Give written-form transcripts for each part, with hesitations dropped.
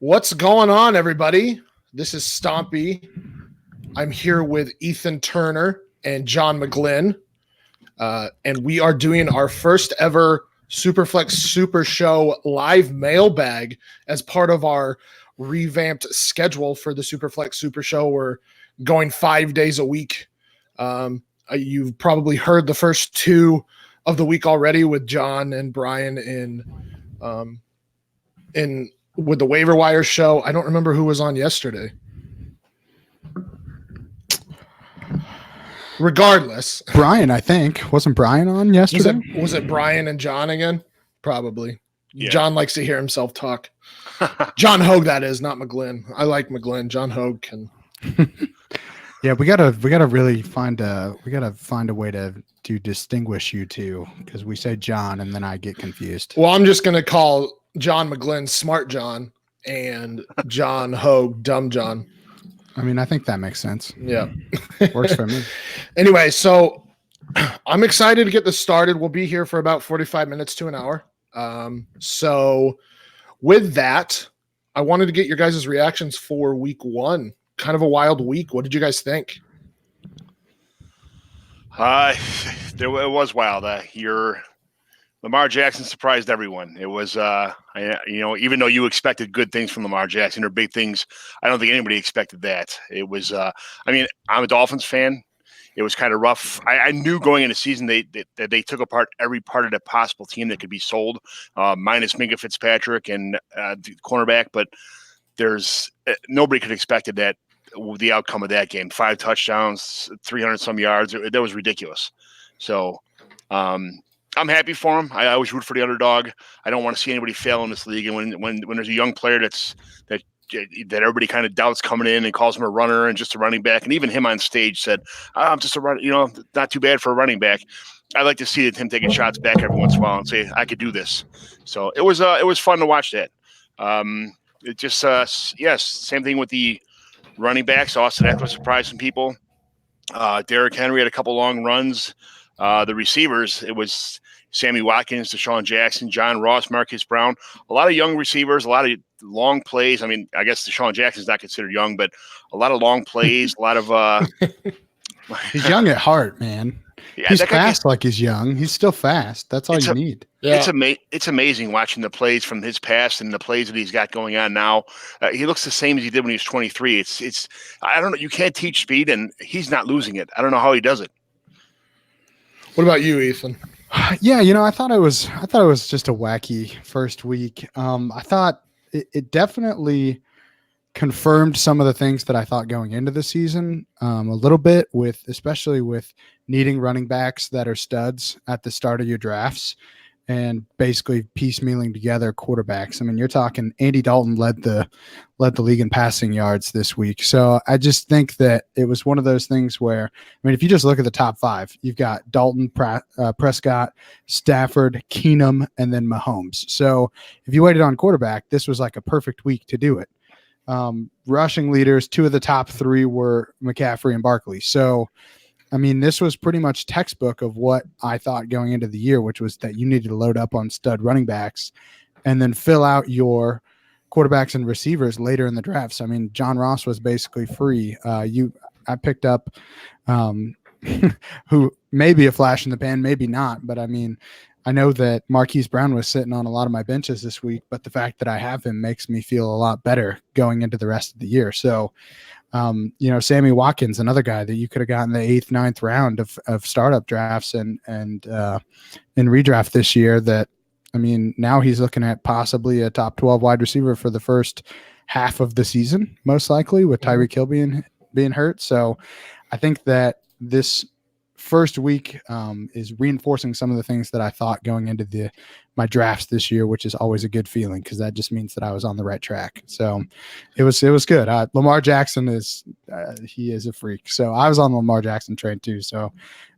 What's going on, everybody? This is Stompy. I'm here with Ethan Turner and John McGlynn, and we are doing our first ever SuperFlex Super Show live mailbag as part of our revamped schedule for the SuperFlex Super Show. We're going 5 days a week. You've probably heard the first two of the week already with John and Brian in with the waiver wire show. I don't remember who was on yesterday. Regardless, Brian, I think. Wasn't Brian on yesterday? Was it Brian and John again? Probably. Yeah. John likes to hear himself talk. John Hogue, that is, not McGlynn. I like McGlynn. John Hogue can. Yeah, we gotta really find a way to distinguish you two, because we say John and then I get confused. Well, I'm just gonna call John McGlynn Smart John and John Hogue Dumb John. I mean, I think that makes sense. Yeah. Works for me. Anyway, so I'm excited to get this started. We'll be here for about 45 minutes to an hour. So with that, I wanted to get your guys' reactions for week one. Kind of a wild week. What did you guys think? It was wild. Lamar Jackson surprised everyone. It was, even though you expected good things from Lamar Jackson or big things, I don't think anybody expected that. It was, I'm a Dolphins fan. It was kind of rough. I knew going into the season that they took apart every part of the possible team that could be sold, minus Minka Fitzpatrick and the cornerback. But nobody could have expected that. The outcome of that game, 5 touchdowns, 300 some yards. That was ridiculous. So I'm happy for him. I always root for the underdog. I don't want to see anybody fail in this league. And when there's a young player that everybody kind of doubts coming in and calls him a runner and just a running back, and even him on stage said, I'm just a runner, not too bad for a running back. I like to see him taking shots back every once in a while and say, I could do this. So it was fun to watch that. Same thing with the running backs. Austin Eckler surprised some people. Derrick Henry had a couple long runs. The receivers, it was Sammy Watkins, Deshaun Jackson, John Ross, Marcus Brown. A lot of young receivers, a lot of long plays. I mean, I guess Deshaun Jackson's not considered young, but a lot of long plays, a lot of he's young at heart, man. Yeah, he's fast like he's young. He's still fast. That's all you need. Yeah. It's amazing watching the plays from his past and the plays that he's got going on now. He looks the same as he did when he was 23. It's I don't know. You can't teach speed, and he's not losing it. I don't know how he does it. What about you, Ethan? Yeah, I thought it was just a wacky first week. I thought it definitely confirmed some of the things that I thought going into the season, a little bit, especially with needing running backs that are studs at the start of your drafts and basically piecemealing together quarterbacks. I mean, you're talking Andy Dalton led the league in passing yards this week. So I just think that it was one of those things where, if you just look at the top 5, you've got Dalton, Prescott, Stafford, Keenum, and then Mahomes. So if you waited on quarterback, this was like a perfect week to do it. Rushing leaders, 2 of the top 3 were McCaffrey and Barkley. So, this was pretty much textbook of what I thought going into the year, which was that you needed to load up on stud running backs and then fill out your quarterbacks and receivers later in the drafts. John Ross was basically free. I picked up who may be a flash in the pan, maybe not, but I know that Marquise Brown was sitting on a lot of my benches this week, but the fact that I have him makes me feel a lot better going into the rest of the year. So, Sammy Watkins, another guy that you could have gotten the 8th, 9th round of startup drafts and in redraft this year, that, now he's looking at possibly a top 12 wide receiver for the first half of the season, most likely, with Tyreek Hill being hurt. So I think that this first week is reinforcing some of the things that I thought going into my drafts this year, which is always a good feeling, because that just means that I was on the right track. So it was good. Lamar Jackson he is a freak. So I was on the Lamar Jackson train too. So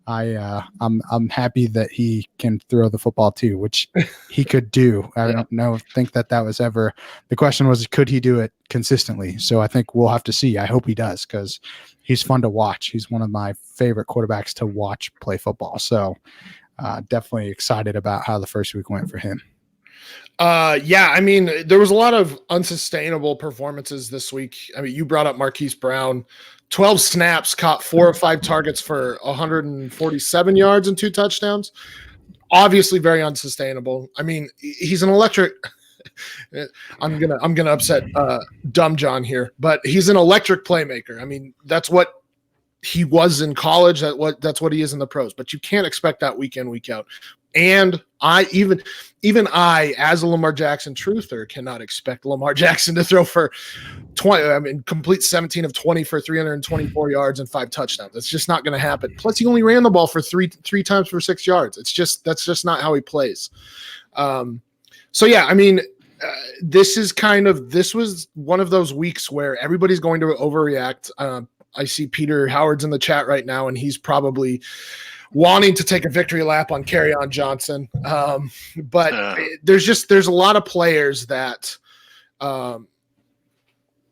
I'm happy that he can throw the football too, which he could do. I don't think that was ever the question. Was, could he do it consistently? So I think we'll have to see. I hope he does, because he's fun to watch. He's one of my favorite quarterbacks to watch play football. So definitely excited about how the first week went for him. Yeah, I mean, there was a lot of unsustainable performances this week. I mean, you brought up Marquise Brown, 12 snaps, caught 4 or 5 targets for 147 yards and 2 touchdowns. Obviously very unsustainable. I mean, he's an electric I'm gonna upset dumb John here, but he's an electric playmaker. I mean, that's what he was in college. That's what he is in the pros. But you can't expect that week in, week out. And I even I, as a Lamar Jackson truther, cannot expect Lamar Jackson to throw for 20. I mean, complete 17 of 20 for 324 yards and 5 touchdowns. That's just not going to happen. Plus, he only ran the ball for three times for 6 yards. That's just not how he plays. So yeah, I mean, this was one of those weeks where everybody's going to overreact. I see Peter Howard's in the chat right now, and he's probably wanting to take a victory lap on Kerryon Johnson. But there's a lot of players that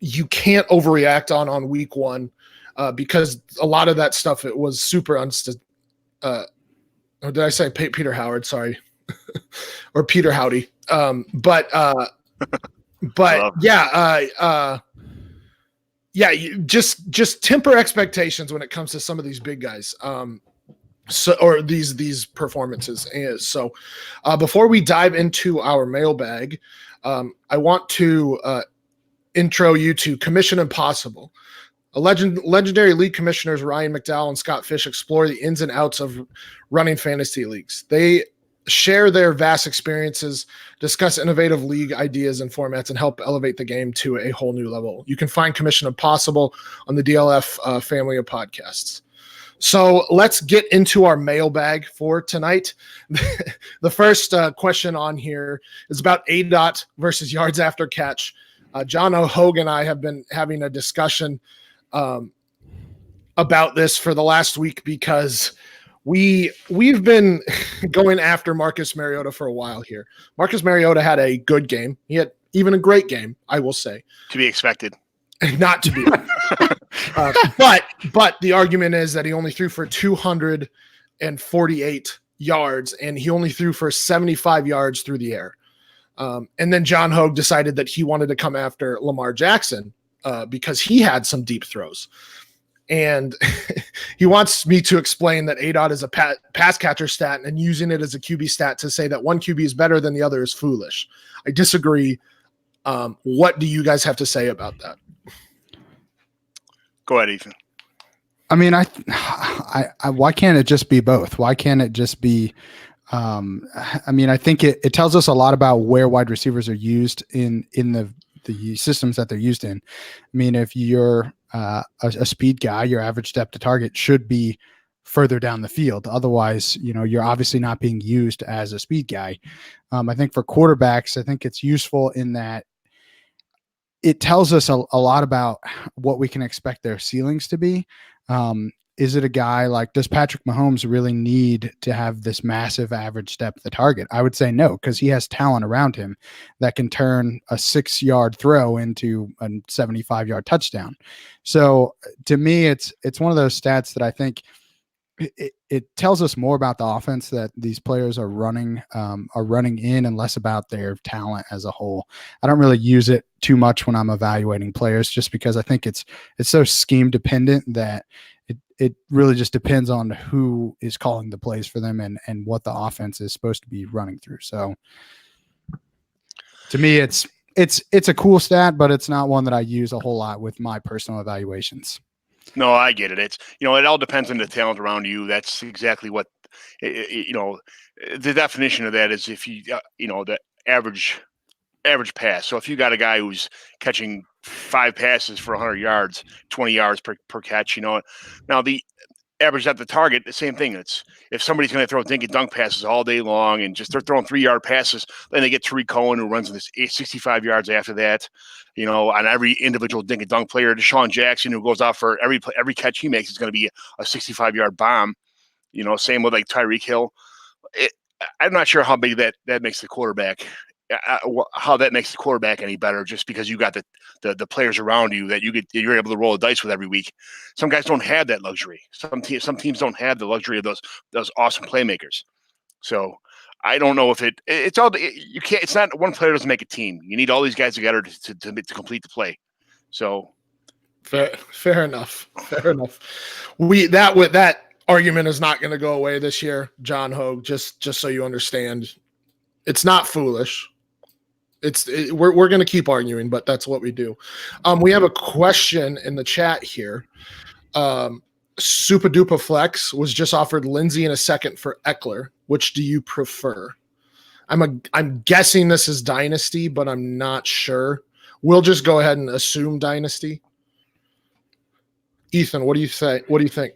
you can't overreact on week one because a lot of that stuff, it was super or did I say Peter Howard? Sorry. Or Peter Howdy. But yeah, you just temper expectations when it comes to some of these big guys. Or these performances. And so before we dive into our mailbag, I want to intro you to Commission Impossible. Legendary league commissioners Ryan McDowell and Scott Fish explore the ins and outs of running fantasy leagues. They share their vast experiences, discuss innovative league ideas and formats, and help elevate the game to a whole new level. You can find Commission Impossible on the DLF family of podcasts. So let's get into our mailbag for tonight. The first question on here is about ADOT versus yards after catch. John O'Hogan and I have been having a discussion about this for the last week because we've been going after Marcus Mariota for a while here. Marcus Mariota had a good game. He had even a great game, I will say. To be expected. Not to be. But the argument is that he only threw for 248 yards, and he only threw for 75 yards through the air. And then John Hogue decided that he wanted to come after Lamar Jackson because he had some deep throws. And he wants me to explain that ADOT is a pass catcher stat, and using it as a QB stat to say that one QB is better than the other is foolish. I disagree. What do you guys have to say about that? Go ahead, Ethan. I mean, I why can't it just be both? Why can't it just be? I mean, I think it tells us a lot about where wide receivers are used in the systems that they're used in. I mean, if you're a speed guy, your average depth to target should be further down the field. Otherwise, you're obviously not being used as a speed guy. I think for quarterbacks, I think it's useful in that it tells us a lot about what we can expect their ceilings to be. Is it a guy like, does Patrick Mahomes really need to have this massive average depth of target? I would say no, because he has talent around him that can turn a 6-yard throw into a 75-yard touchdown. So to me, it's one of those stats that I think it tells us more about the offense that these players are running in, and less about their talent as a whole. I don't really use it too much when I'm evaluating players, just because I think it's so scheme dependent that it really just depends on who is calling the plays for them and what the offense is supposed to be running through. So to me, it's a cool stat, but it's not one that I use a whole lot with my personal evaluations. No, I get it. It's, it all depends on the talent around you. That's exactly what, the definition of that is if you, the average pass. So if you got a guy who's catching 5 passes for 100 yards, 20 yards per catch, now the average at the target, the same thing. It's if somebody's going to throw dink and dunk passes all day long and just they're throwing 3-yard passes, then they get Tariq Cohen who runs this 65 yards after that. On every individual dink and dunk player, Deshaun Jackson, who goes out for every catch he makes is going to be a 65-yard bomb. Same with like Tyreek Hill. I'm not sure how big that makes the quarterback. How that makes the quarterback any better, just because you got the players around you that you're able to roll the dice with every week. Some guys don't have that luxury. Some teams don't have the luxury of those awesome playmakers. So I don't know if it's all you can't. It's not one player doesn't make a team. You need all these guys together to complete the play. So fair enough. Fair enough. That argument is not going to go away this year, John Hogue. Just so you understand, it's not foolish. We're going to keep arguing, but that's what we do. We have a question in the chat here. SuperFlex was just offered Lindsey in a second for Eckler. Which do you prefer? I'm guessing this is Dynasty, but I'm not sure. We'll just go ahead and assume Dynasty. Ethan, what do you say? What do you think?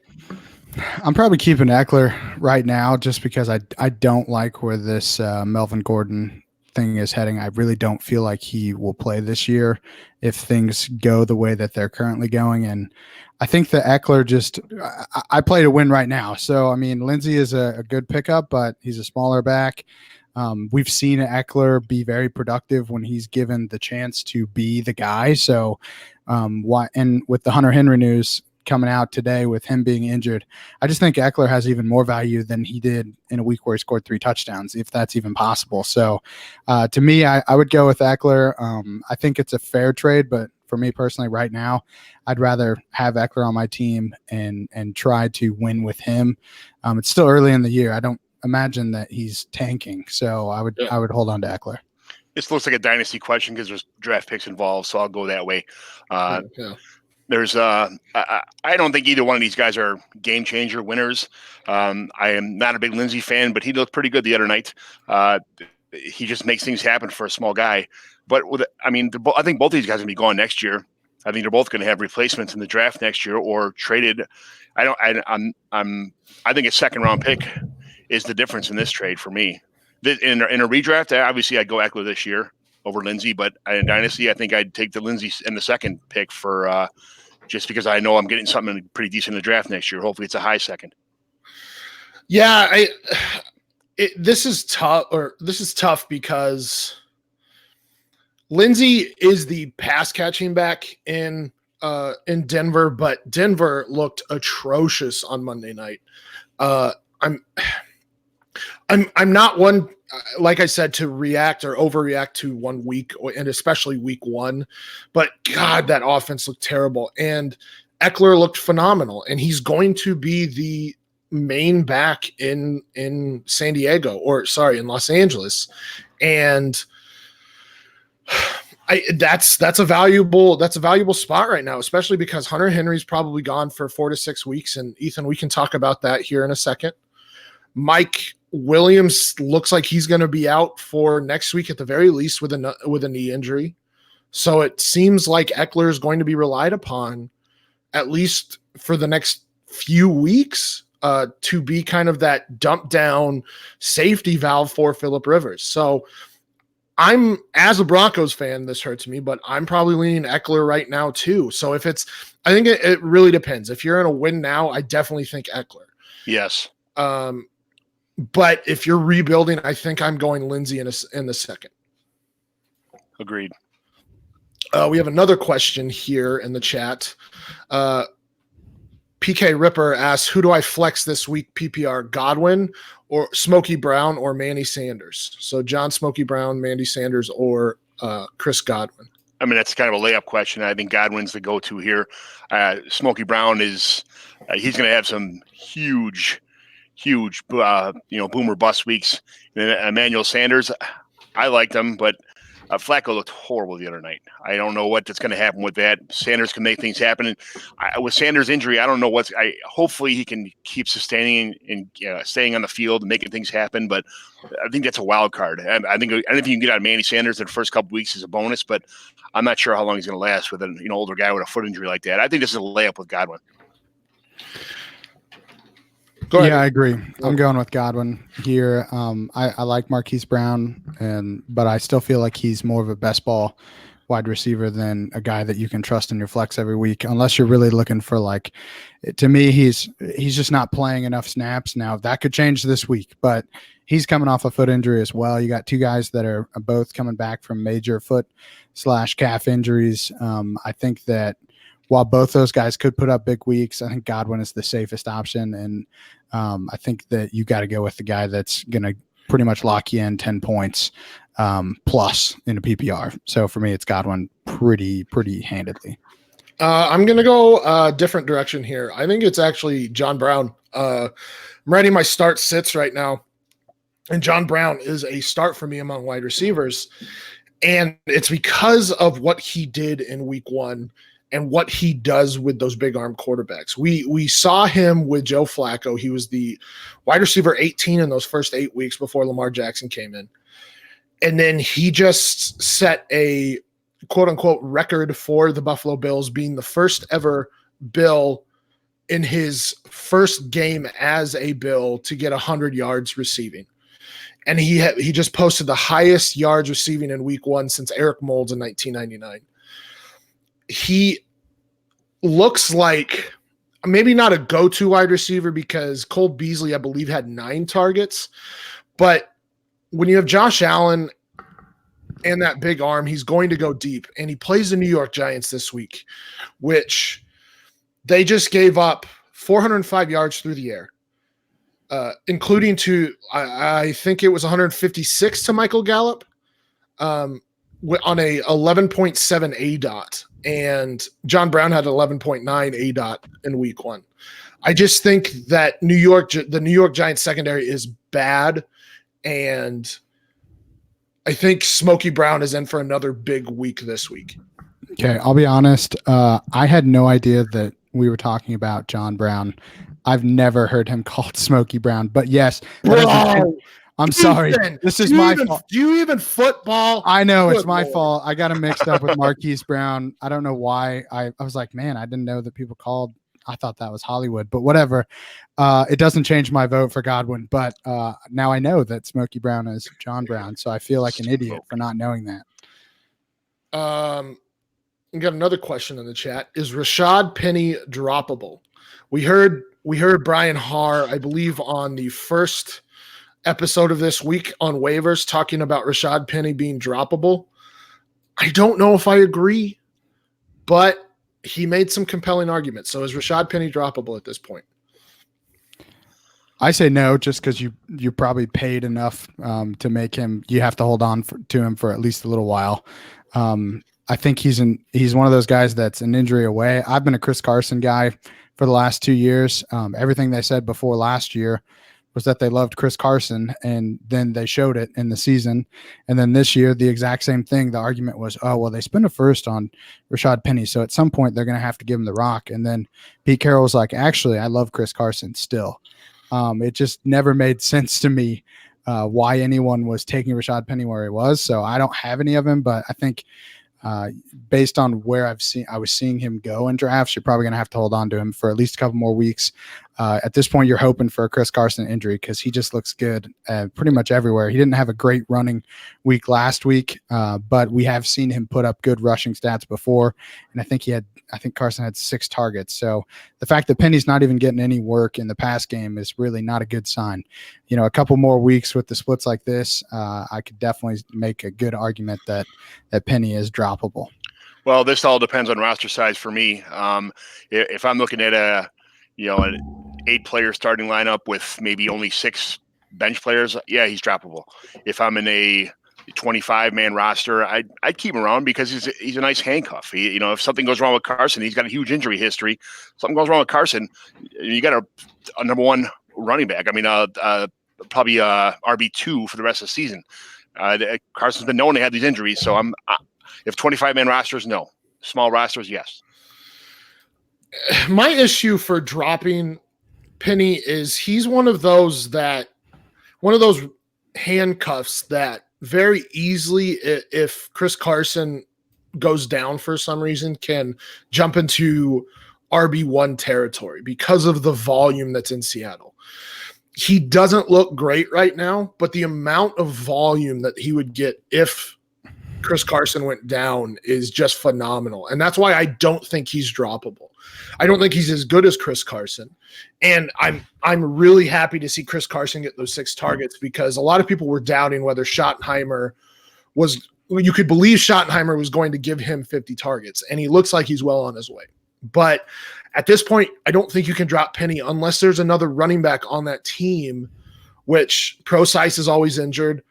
I'm probably keeping Eckler right now just because I don't like where this Melvin Gordon thing is heading. I really don't feel like he will play this year if things go the way that they're currently going. And I think the Eckler I play to win right now. So, I mean, Lindsey is a good pickup, but he's a smaller back. We've seen Eckler be very productive when he's given the chance to be the guy. So, and with the Hunter Henry news coming out today with him being injured, I just think Eckler has even more value than he did in a week where he scored 3 touchdowns, if that's even possible. So to me, I would go with Eckler. I think it's a fair trade, but for me personally right now, I'd rather have Eckler on my team and try to win with him. It's still early in the year. I don't imagine that he's tanking. So I would hold on to Eckler. This looks like a dynasty question because there's draft picks involved. So I'll go that way. There's I don't think either one of these guys are game changer winners. I am not a big Lindsey fan, but he looked pretty good the other night. He just makes things happen for a small guy. But I think both of these guys are going to be gone next year. I think they're both going to have replacements in the draft next year or traded. I think a second round pick is the difference in this trade for me. In a redraft, obviously I'd go Eckler this year over Lindsey, but in Dynasty, I think I'd take the Lindsey in the second pick for just because I know I'm getting something pretty decent in the draft next year. Hopefully it's a high second. Yeah, this is tough because Lindsey is the pass catching back in Denver, but Denver looked atrocious on Monday night. I'm not one, like I said, to react or overreact to 1 week, and especially week 1. But God, that offense looked terrible, and Eckler looked phenomenal, and he's going to be the main back in San Diego, in Los Angeles, and that's a valuable spot right now, especially because Hunter Henry's probably gone for 4 to 6 weeks, and Ethan, we can talk about that here in a second. Mike Williams looks like he's going to be out for next week at the very least with a knee injury. So it seems like Eckler is going to be relied upon at least for the next few weeks to be kind of that dump down safety valve for Phillip Rivers. So as a Broncos fan, this hurts me, but I'm probably leaning Eckler right now too. So I think it really depends. If you're in a win now, I definitely think Eckler. Yes. But if you're rebuilding, I think I'm going Lindsey in the second. Agreed. We have another question here in the chat. PK Ripper asks, who do I flex this week? PPR, Godwin or Smokey Brown or Manny Sanders? So John Smokey Brown, Mandy Sanders, or Chris Godwin. I mean, that's kind of a layup question. I think Godwin's the go-to here. Smokey Brown he's going to have some huge boomer bust weeks. And Emmanuel Sanders, I liked him, but Flacco looked horrible the other night. I don't know what's going to happen with that. Sanders can make things happen. And with Sanders' injury, I don't know hopefully he can keep sustaining and staying on the field and making things happen. But I think that's a wild card. I think anything you can get out of Manny Sanders in the first couple weeks is a bonus, but I'm not sure how long he's going to last with an older guy with a foot injury like that. I think this is a layup with Godwin. Yeah, I agree. I'm going with Godwin here. I like Marquise Brown, but I still feel like he's more of a best ball wide receiver than a guy that you can trust in your flex every week, unless you're really looking for to me, he's just not playing enough snaps. Now that could change this week, but he's coming off a foot injury as well. You got 2 guys that are both coming back from major foot/calf injuries. I think that while both those guys could put up big weeks, I think Godwin is the safest option. And I think that you got to go with the guy that's going to pretty much lock you in 10 points plus in a PPR. So for me, it's Godwin pretty handedly. I'm going to go a different direction here. I think it's actually John Brown. I'm writing my start sits right now, and John Brown is a start for me among wide receivers. And it's because of what he did in week 1 and what he does with those big arm quarterbacks. We saw him with Joe Flacco. He was the wide receiver 18 in those first 8 weeks before Lamar Jackson came in. And then he just set a quote unquote record for the Buffalo Bills, being the first ever Bill in his first game as a Bill to get 100 yards receiving. And he just posted the highest yards receiving in week 1 since Eric Moulds in 1999. He looks like maybe not a go-to wide receiver because Cole Beasley, I believe, had 9 targets. But when you have Josh Allen and that big arm, he's going to go deep. And he plays the New York Giants this week, which they just gave up 405 yards through the air, including to, I think it was 156 to Michael Gallup on a 11.7 ADOT. And John Brown had 11.9 ADOT in week 1. I just think that the New York Giants secondary is bad. And I think Smokey Brown is in for another big week this week. Okay, I'll be honest. I had no idea that we were talking about John Brown. I've never heard him called Smokey Brown, but yes. I'm sorry. This is my fault. Do you even football? I know it's my fault. I got him mixed up with Marquise Brown. I don't know why. I was like, man, I didn't know that people called. I thought that was Hollywood, but whatever. It doesn't change my vote for Godwin, but now I know that Smokey Brown is John Brown, so I feel like an idiot for not knowing that. We got another question in the chat. Is Rashad Penny droppable? We heard Brian Haar, I believe, on the first episode of this week on waivers talking about Rashad Penny being droppable. I don't know if I agree, but he made some compelling arguments. So is Rashad Penny droppable at this point? I say no, just because you probably paid enough to make him. You have to hold on to him for at least a little while. I think he's one of those guys that's an injury away. I've been a Chris Carson guy for the last 2 years. Everything they said before last year was that they loved Chris Carson, and then they showed it in the season. And then this year, the exact same thing. The argument was, oh, well, they spent a first on Rashad Penny, so at some point they're going to have to give him the rock. And then Pete Carroll was like, actually, I love Chris Carson still. It just never made sense to me why anyone was taking Rashad Penny where he was. So I don't have any of him, but I think based on where I was seeing him go in drafts, you're probably going to have to hold on to him for at least a couple more weeks. At this point, you're hoping for a Chris Carson injury because he just looks good pretty much everywhere. He didn't have a great running week last week, but we have seen him put up good rushing stats before. And I think Carson had 6 targets. So the fact that Penny's not even getting any work in the pass game is really not a good sign. You know, a couple more weeks with the splits like this, I could definitely make a good argument that Penny is droppable. Well, this all depends on roster size for me. If I'm looking at an 8-player starting lineup with maybe only 6 bench players, yeah, he's droppable. If I'm in a 25-man roster, I'd keep him around because he's a nice handcuff. If something goes wrong with Carson, he's got a huge injury history. Something goes wrong with Carson, you got a number 1 running back. I mean, probably RB2 for the rest of the season. Carson's been known to have these injuries, so if 25-man rosters, no. Small rosters, yes. My issue for dropping Penny is he's one of those handcuffs that very easily, if Chris Carson goes down for some reason, can jump into RB1 territory because of the volume that's in Seattle. He doesn't look great right now, but the amount of volume that he would get if Chris Carson went down is just phenomenal. And that's why I don't think he's droppable. I don't think he's as good as Chris Carson. And I'm really happy to see Chris Carson get those 6 targets because a lot of people were doubting whether Schottenheimer you could believe Schottenheimer was going to give him 50 targets, and he looks like he's well on his way. But at this point, I don't think you can drop Penny unless there's another running back on that team which Procise is always injured.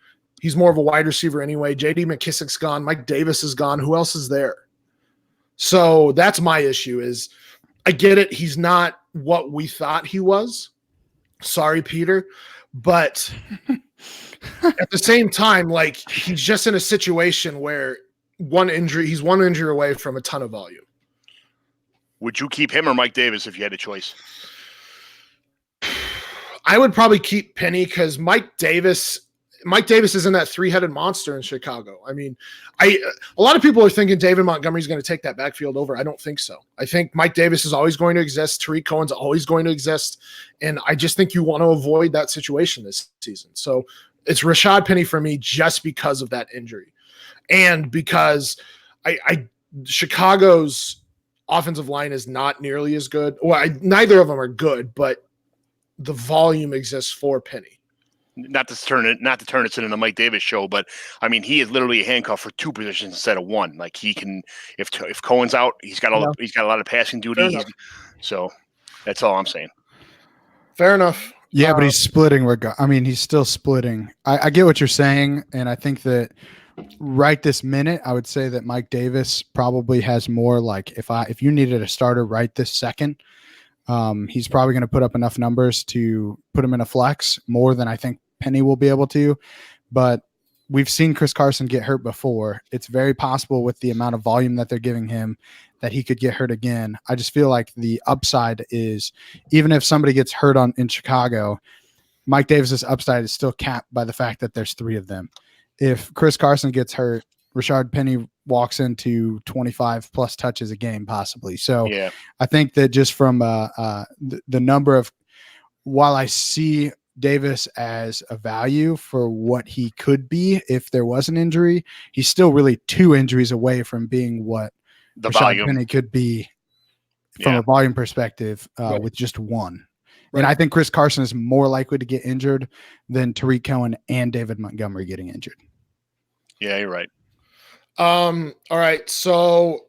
He's more of a wide receiver anyway. J.D. McKissick's gone. Mike Davis is gone. Who else is there? So that's my issue is I get it. He's not what we thought he was. Sorry, Peter. But at the same time, like he's just in a situation where he's one injury away from a ton of volume. Would you keep him or Mike Davis if you had a choice? I would probably keep Penny because Mike Davis isn't that three-headed monster in Chicago. I mean, a lot of people are thinking David Montgomery's going to take that backfield over. I don't think so. I think Mike Davis is always going to exist. Tariq Cohen's always going to exist. And I just think you want to avoid that situation this season. So it's Rashad Penny for me just because of that injury. And because Chicago's offensive line is not nearly as good. Well, neither of them are good, but the volume exists for Penny. Not to turn it into the Mike Davis show, but I mean, he is literally a handcuff for two positions instead of one. Like he can, if Cohen's out, he's got a lot of passing duty. So that's all I'm saying. Fair enough. Yeah, but he's splitting. He's still splitting. I get what you're saying, and I think that right this minute, I would say that Mike Davis probably has more. Like if you needed a starter right this second, he's probably going to put up enough numbers to put him in a flex more than I think Penny will be able to. But we've seen Chris Carson get hurt before. It's very possible with the amount of volume that they're giving him that he could get hurt again. I just feel like the upside is, even if somebody gets hurt in Chicago, Mike Davis's upside is still capped by the fact that there's three of them. If Chris Carson gets hurt, Rashad Penny walks into 25 plus touches a game, possibly. So yeah. I think that just from the number of, while I see Davis as a value for what he could be if there was an injury, he's still really two injuries away from being what the Rashad volume Penny could be from a volume perspective with just one. Right. And I think Chris Carson is more likely to get injured than Tariq Cohen and David Montgomery getting injured. Yeah, you're right. All right. So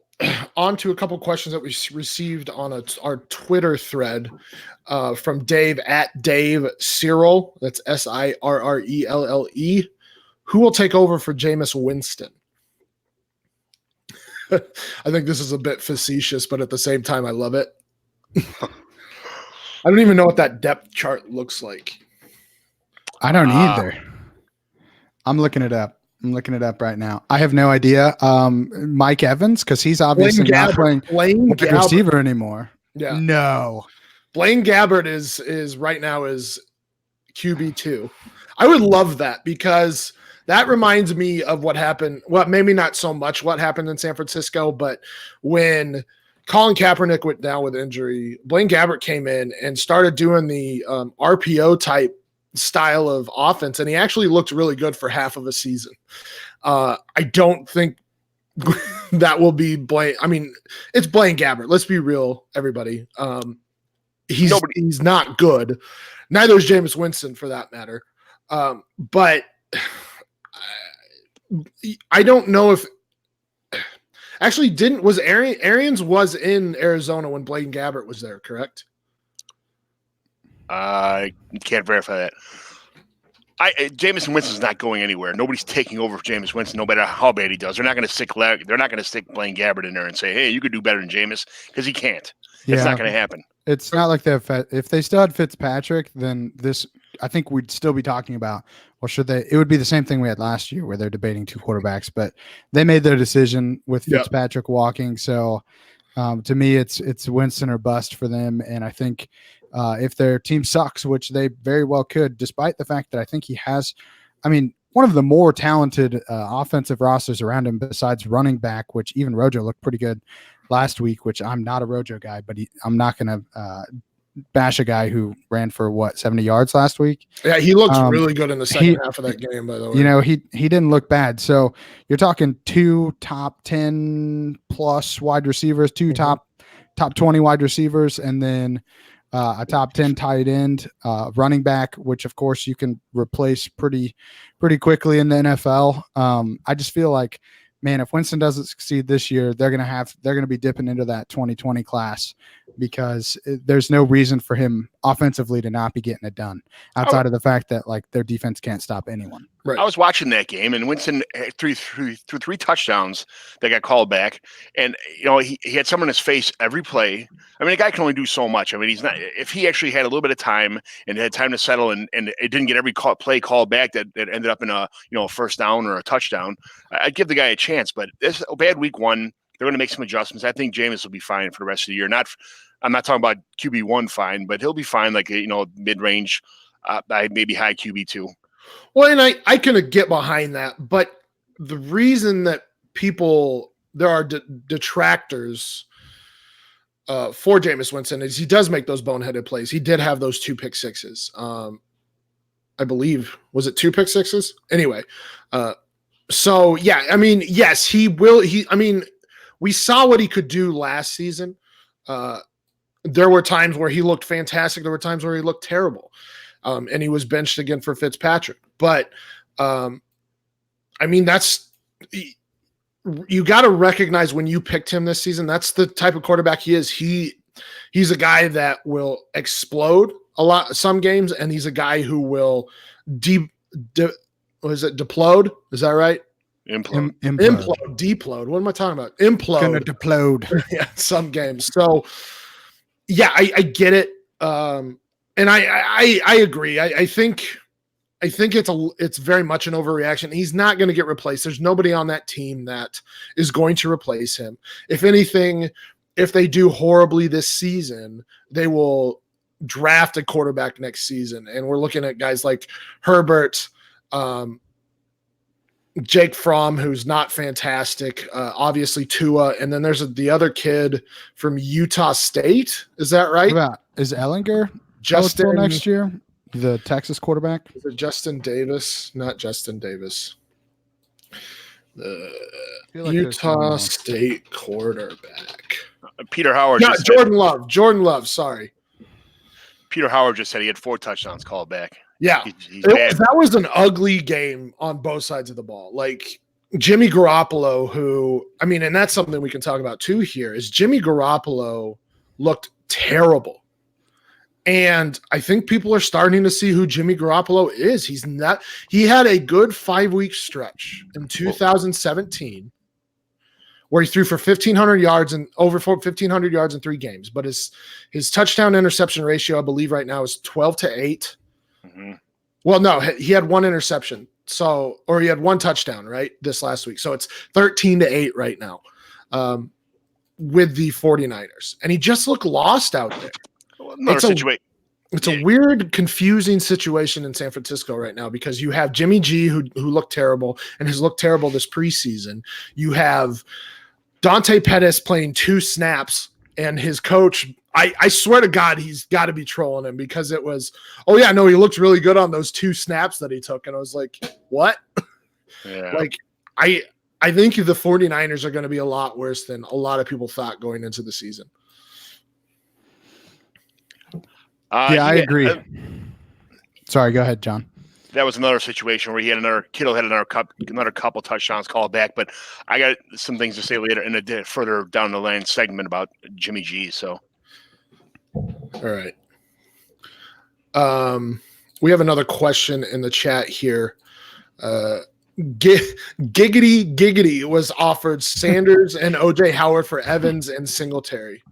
on to a couple questions that we received on our Twitter thread from Dave at Dave Cyril. That's SIRRELLE. Who will take over for Jameis Winston? I think this is a bit facetious, but at the same time, I love it. I don't even know what that depth chart looks like. I don't either. I'm looking it up. I'm looking it up right now. I have no idea. Mike Evans, because he's obviously not playing receiver anymore. Yeah. No. Blaine Gabbert is right now is QB2. I would love that because that reminds me of what happened. Well, maybe not so much what happened in San Francisco, but when Colin Kaepernick went down with injury, Blaine Gabbert came in and started doing the RPO type style of offense, and he actually looked really good for half of a season. I don't think that will be Blaine. I mean, it's Blaine Gabbert. Let's be real, everybody. He's not good. Neither is Jameis Winston, for that matter. But I don't know if actually Arians was in Arizona when Blaine Gabbert was there, correct? I can't verify that. Jameis Winston's not going anywhere. Nobody's taking over for Jameis Winston, no matter how bad he does. They're not going to stick Blaine Gabbert in there and say, "Hey, you could do better than Jameis," because he can't. Yeah. It's not going to happen. It's not like if they still had Fitzpatrick, then I think we'd still be talking about, well, should they? It would be the same thing we had last year where they're debating two quarterbacks, but they made their decision with Fitzpatrick walking. So to me, it's Winston or bust for them. And I think if their team sucks, which they very well could, despite the fact that I think he has, one of the more talented offensive rosters around him besides running back, which even Rojo looked pretty good last week, which I'm not a Rojo guy, but I'm not going to bash a guy who ran for 70 yards last week. Yeah, he looked really good in the second half of that game, by the way. He didn't look bad. So you're talking two top 10 plus wide receivers, two top 20 wide receivers, and then a top 10 tight end, running back, which of course you can replace pretty quickly in the NFL. I just feel like, man, if Winston doesn't succeed this year, they're going to be dipping into that 2020 class because there's no reason for him offensively to not be getting it done outside of the fact that like their defense can't stop anyone. Right. I was watching that game, and Winston threw three touchdowns that got called back, and he had someone in his face every play. I mean, a guy can only do so much. I mean, he's not. If he actually had a little bit of time and had time to settle, and it didn't get every play called back that ended up in a first down or a touchdown, I'd give the guy a chance. But this a bad week one. They're going to make some adjustments. I think Jameis will be fine for the rest of the year. I'm not talking about QB1 fine, but he'll be fine, like mid-range, maybe high QB2. Well, and I can get behind that, but the reason that there are detractors for Jameis Winston is he does make those boneheaded plays. He did have those 2 pick sixes. I believe, was it 2 pick sixes? Anyway, so yeah, I mean, yes, he will. We saw what he could do last season. There were times where he looked fantastic. There were times where he looked terrible. And he was benched again for Fitzpatrick. But, you got to recognize when you picked him this season, that's the type of quarterback he is. He's a guy that will explode some games, and he's a guy who will deplode. Is that right? Implode. Deplode. What am I talking about? Implode. Gonna deplode. Yeah, some games. So, yeah, I get it, and I agree. I think it's very much an overreaction. He's not going to get replaced. There's nobody on that team that is going to replace him. If anything, if they do horribly this season, they will draft a quarterback next season, and we're looking at guys like Herbert. Jake Fromm, who's not fantastic, obviously Tua, and then there's the other kid from Utah State. Is that right? Is Ellinger Justin next year? The Texas quarterback? Is it Justin Davis? Not Justin Davis. Utah State quarterback. Peter Howard. No, Jordan Love. Jordan Love. Sorry. Peter Howard just said he had 4 touchdowns called back. Yeah, that was an ugly game on both sides of the ball. Like Jimmy Garoppolo, and that's something we can talk about too here, is Jimmy Garoppolo looked terrible. And I think people are starting to see who Jimmy Garoppolo is. He had a good 5-week stretch in 2017 where he threw for 1,500 yards and over 1,500 yards in 3 games. But his touchdown interception ratio, I believe right now, is 12-8. Mm-hmm. Well, no, he had 1 interception. Or he had 1 touchdown, right, this last week. So it's 13-8 right now with the 49ers. And he just looked lost out there. It's a weird, confusing situation in San Francisco right now because you have Jimmy G, who looked terrible and has looked terrible this preseason. You have Dante Pettis playing 2 snaps, and his coach, I swear to God, he's got to be trolling him because it was, oh yeah, no, he looked really good on those 2 snaps that he took. And I was like, what? Yeah. Like, I think the 49ers are going to be a lot worse than a lot of people thought going into the season. I agree. Sorry, go ahead, John. That was another situation where Kittle had another couple touchdowns called back, but I got some things to say later in a further down the line segment about Jimmy G. So, all right. We have another question in the chat here. Giggity was offered Sanders and OJ Howard for Evans and Singletary.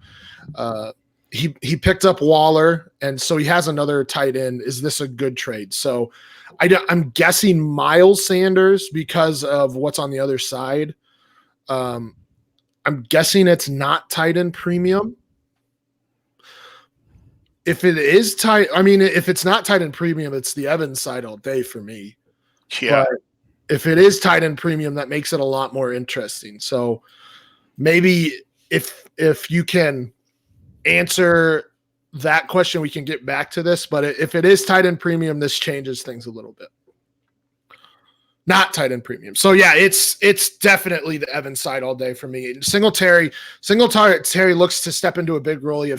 He picked up Waller, and so he has another tight end. Is this a good trade? So I'm guessing Miles Sanders because of what's on the other side. I'm guessing it's not tight end premium. If it is if it's not tight end premium, it's the Evans side all day for me. Yeah. But if it is tight end premium, that makes it a lot more interesting. So maybe if you can answer that question, we can get back to this. But if it is tight end premium, this changes things a little bit. Not tight end premium. So yeah, it's definitely the Evans side all day for me. Singletary looks to step into a big role. He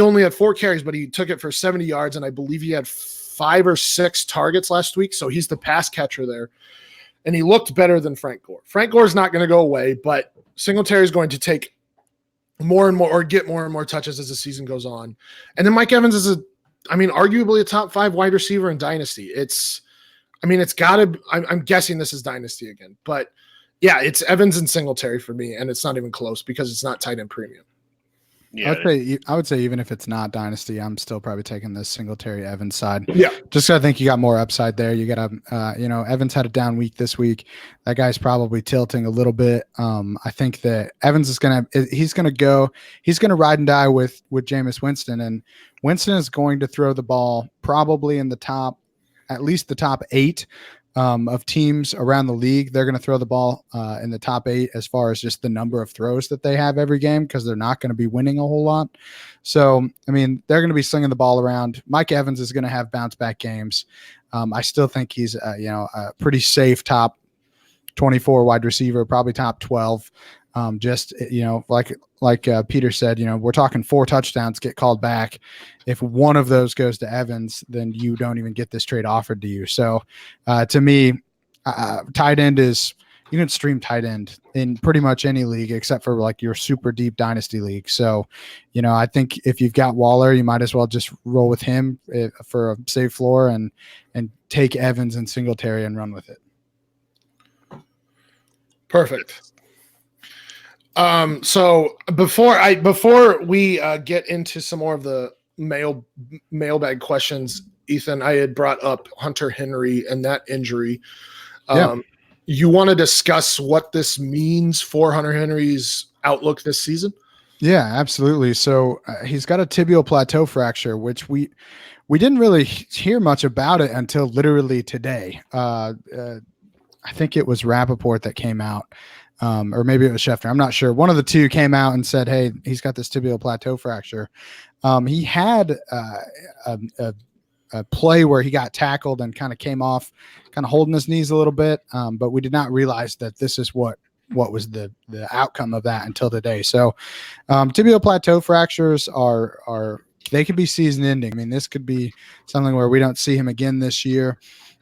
only had 4 carries, but he took it for 70 yards, and I believe he had 5 or 6 targets last week. So he's the pass catcher there. And he looked better than Frank Gore. Frank Gore is not going to go away, but Singletary is going to take more and more, or get more and more touches as the season goes on. And then Mike Evans is arguably a top 5 wide receiver in Dynasty. It's gotta, I'm guessing this is Dynasty again, but yeah, it's Evans and Singletary for me, and it's not even close because it's not tight end premium. Yeah, I would say even if it's not Dynasty, I'm still probably taking the Singletary Evans side. Yeah, just 'cause I think you got more upside there. You got Evans had a down week this week. That guy's probably tilting a little bit. I think that Evans is he's gonna ride and die with Jameis Winston, and Winston is going to throw the ball probably in at least the top 8 of teams around the league. They're going to throw the ball in the top 8 as far as just the number of throws that they have every game, because they're not going to be winning a whole lot. So, they're going to be slinging the ball around. Mike Evans is going to have bounce back games. I still think he's a pretty safe top 24 wide receiver, probably top 12. Like Peter said, we're talking 4 touchdowns get called back. If one of those goes to Evans, then you don't even get this trade offered to you. So to me, tight end you can stream tight end in pretty much any league except for like your super deep dynasty league. So, I think if you've got Waller, you might as well just roll with him for a safe floor and take Evans and Singletary and run with it. Perfect. So before we get into some more of the mailbag questions, Ethan, I had brought up Hunter Henry and that injury. You want to discuss what this means for Hunter Henry's outlook this season? Yeah, absolutely. So he's got a tibial plateau fracture, which we didn't really hear much about it until literally today. I think it was Rappaport that came out. Or maybe it was Schefter. I'm not sure. One of the two came out and said, hey, he's got this tibial plateau fracture. He had a play where he got tackled and kind of came off, kind of holding his knees a little bit. But we did not realize that this is what was the outcome of that until today. So tibial plateau fractures they can be season ending. This could be something where we don't see him again this year.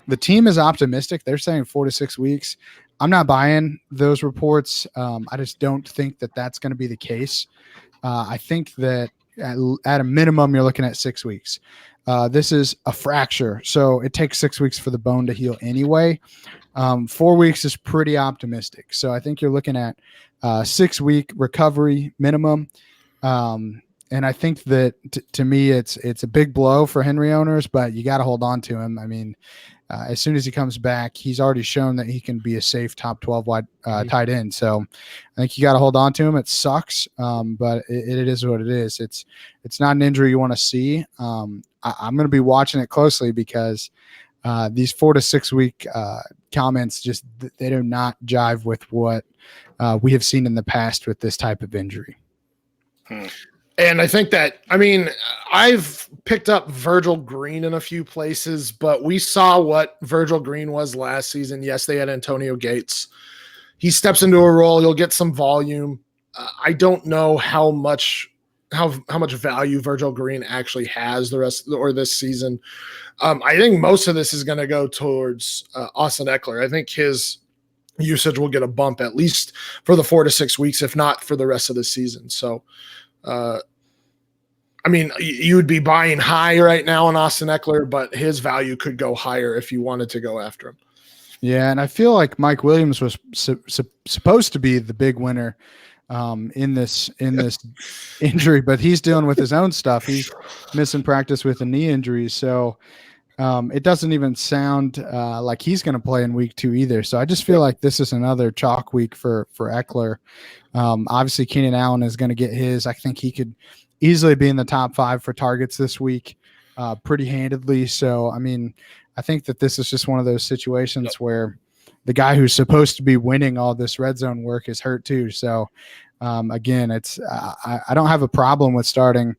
The team is optimistic. They're saying 4 to 6 weeks. I'm not buying those reports. I just don't think that that's going to be the case. I think that at a minimum, you're looking at 6 weeks. This is a fracture, so it takes 6 weeks for the bone to heal anyway. 4 weeks is pretty optimistic. So I think you're looking at 6 week recovery minimum. And I think that to me, it's a big blow for Henry owners, but you got to hold on to him. As soon as he comes back, he's already shown that he can be a safe top 12 wide tight end. So I think you got to hold on to him. It sucks, but it is what it is. It's not an injury you want to see. I'm going to be watching it closely because these 4 to 6 week comments they do not jive with what we have seen in the past with this type of injury. And I think that, I've picked up Virgil Green in a few places, but we saw what Virgil Green was last season. Yes, they had Antonio Gates. He steps into a role. He'll get some volume. I don't know how much value Virgil Green actually has this season. I think most of this is going to go towards Austin Eckler. I think his usage will get a bump at least for the 4 to 6 weeks, if not for the rest of the season. So, you would be buying high right now on Austin Eckler, but his value could go higher if you wanted to go after him. Yeah, and I feel like Mike Williams was supposed to be the big winner in this injury, but he's dealing with his own stuff. He's missing practice with a knee injury, so it doesn't even sound like he's going to play in week 2 either. So I just feel like this is another chalk week for Eckler. Obviously, Keenan Allen is going to get his. I think he could easily be in the top 5 for targets this week, pretty handedly. So, I think that this is just one of those situations where the guy who's supposed to be winning all this red zone work is hurt too. So, again, I don't have a problem with starting,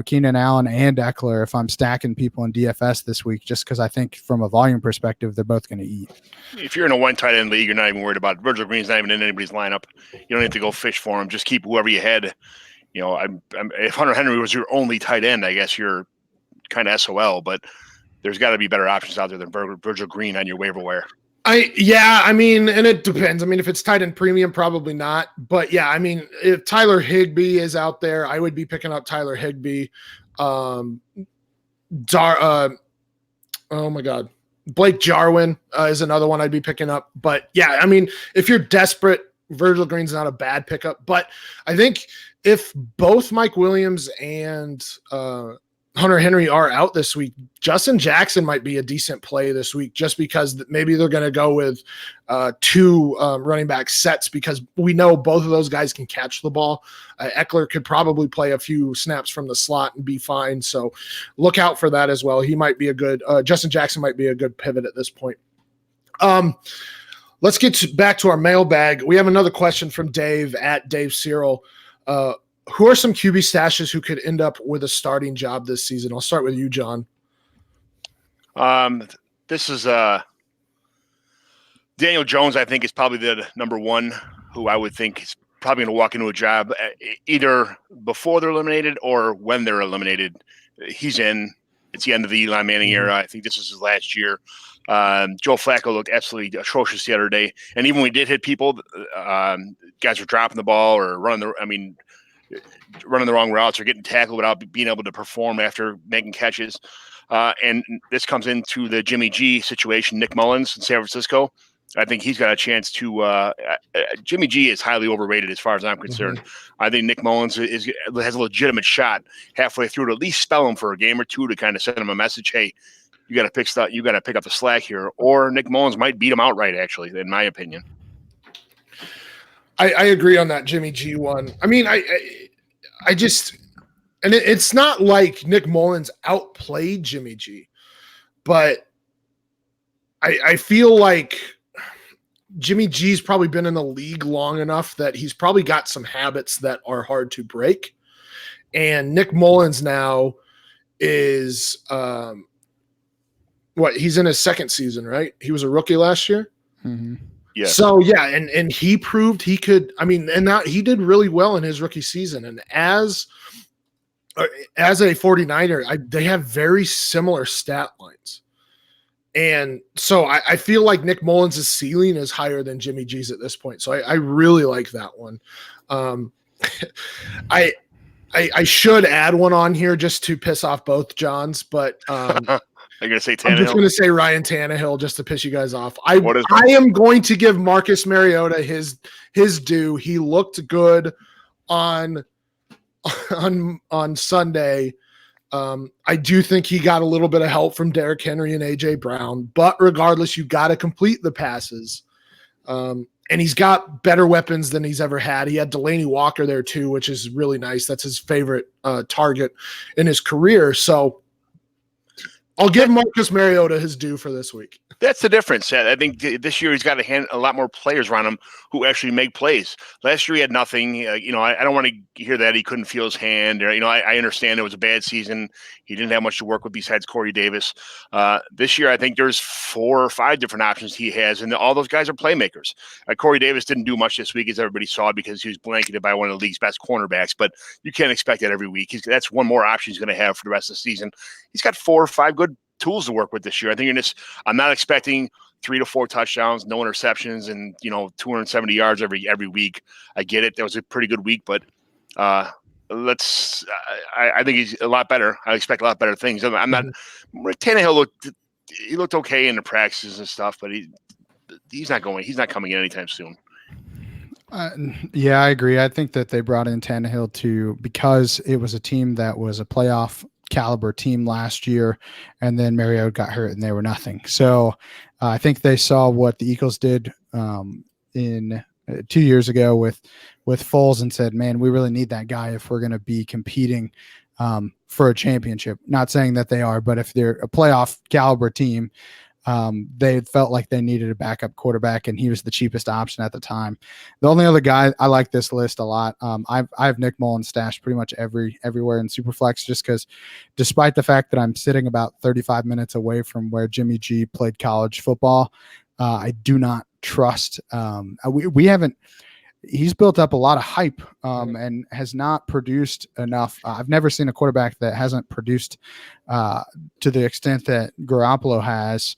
Keenan Allen and Eckler if I'm stacking people in DFS this week, just because I think from a volume perspective, they're both going to eat. If you're in a one tight end league, you're not even worried about it. Virgil Green's not even in anybody's lineup. You don't have to go fish for him. Just keep whoever you had. If Hunter Henry was your only tight end, I guess you're kind of SOL, but there's got to be better options out there than Virgil Green on your waiver wire. I mean, and it depends. I mean, if it's tight end premium, probably not. But yeah, I mean, if Tyler Higbee is out there, I would be picking up Tyler Higbee. Oh my God. Blake Jarwin is another one I'd be picking up. But yeah, I mean, if you're desperate, Virgil Green's not a bad pickup. But I think if both Mike Williams and Hunter Henry are out this week, Justin Jackson might be a decent play this week just because maybe they're going to go with two running back sets because we know both of those guys can catch the ball. Eckler could probably play a few snaps from the slot and be fine. So look out for that as well. He might be a good Justin Jackson might be a good pivot at this point. Let's get back to our mailbag. We have another question from Dave at Dave Cyril. Who are some QB stashes who could end up with a starting job this season? I'll start with you, John. This is Daniel Jones, I think, is probably the number one who I would think is probably going to walk into a job either before they're eliminated or when they're eliminated. He's in. It's the end of the Eli Manning era. I think this is his last year. Joe Flacco looked absolutely atrocious the other day. And even when we did hit people, guys were dropping the ball or running the wrong routes or getting tackled without being able to perform after making catches. And this comes into the Jimmy G situation, Nick Mullins in San Francisco. I think he's got a chance to Jimmy G is highly overrated as far as I'm concerned. I think Nick Mullins has a legitimate shot halfway through to at least spell him for a game or two to kind of send him a message. Hey, you got to pick up the slack here, or Nick Mullins might beat him outright, actually, in my opinion. I agree on that Jimmy G one. I mean, I just, and it's not like Nick Mullins outplayed Jimmy G, but I feel like Jimmy G's probably been in the league long enough that he's probably got some habits that are hard to break. And Nick Mullins now is, he's in his second season, right? He was a rookie last year. Mm-hmm. Yeah. So yeah, and he proved he could. I mean, and that he did really well in his rookie season. And as a 49er, they have very similar stat lines. And so I feel like Nick Mullins' ceiling is higher than Jimmy G's at this point. So I really like that one. I should add one on here just to piss off both Johns, but I'm going to say Tannehill. I'm just going to say Ryan Tannehill just to piss you guys off. I am going to give Marcus Mariota his due. He looked good on Sunday. I do think he got a little bit of help from Derrick Henry and A.J. Brown, but regardless, you got to complete the passes. And he's got better weapons than he's ever had. He had Delaney Walker there too, which is really nice. That's his favorite target in his career. So I'll give Marcus Mariota his due for this week. That's the difference. I think this year he's got a lot more players around him who actually make plays. Last year he had nothing. I don't want to hear that he couldn't feel his hand. Or, I understand it was a bad season. He didn't have much to work with besides Corey Davis. This year I think there's 4 or 5 different options he has, and all those guys are playmakers. Corey Davis didn't do much this week, as everybody saw, because he was blanketed by one of the league's best cornerbacks. But you can't expect that every week. That's one more option he's going to have for the rest of the season. He's got 4 or 5 good tools to work with this year. I think I'm not expecting 3 to 4 touchdowns, no interceptions, and 270 yards every week. I get it. That was a pretty good week, but I think he's a lot better. I expect a lot better things. I'm not. Tannehill looked okay in the practices and stuff, but he's not coming in anytime soon. Yeah, I agree. I think that they brought in Tannehill because it was a team that was a playoff caliber team last year, and then Mariota got hurt and they were nothing. So I think they saw what the Eagles did in 2 years ago with Foles and said, man, we really need that guy if we're going to be competing for a championship. Not saying that they are, but if they're a playoff caliber team, they felt like they needed a backup quarterback, and he was the cheapest option at the time. The only other guy, I like this list a lot. I have Nick Mullins stashed pretty much everywhere in SuperFlex, just because despite the fact that I'm sitting about 35 minutes away from where Jimmy G played college football, I do not trust. He's built up a lot of hype and has not produced enough. I've never seen a quarterback that hasn't produced to the extent that Garoppolo has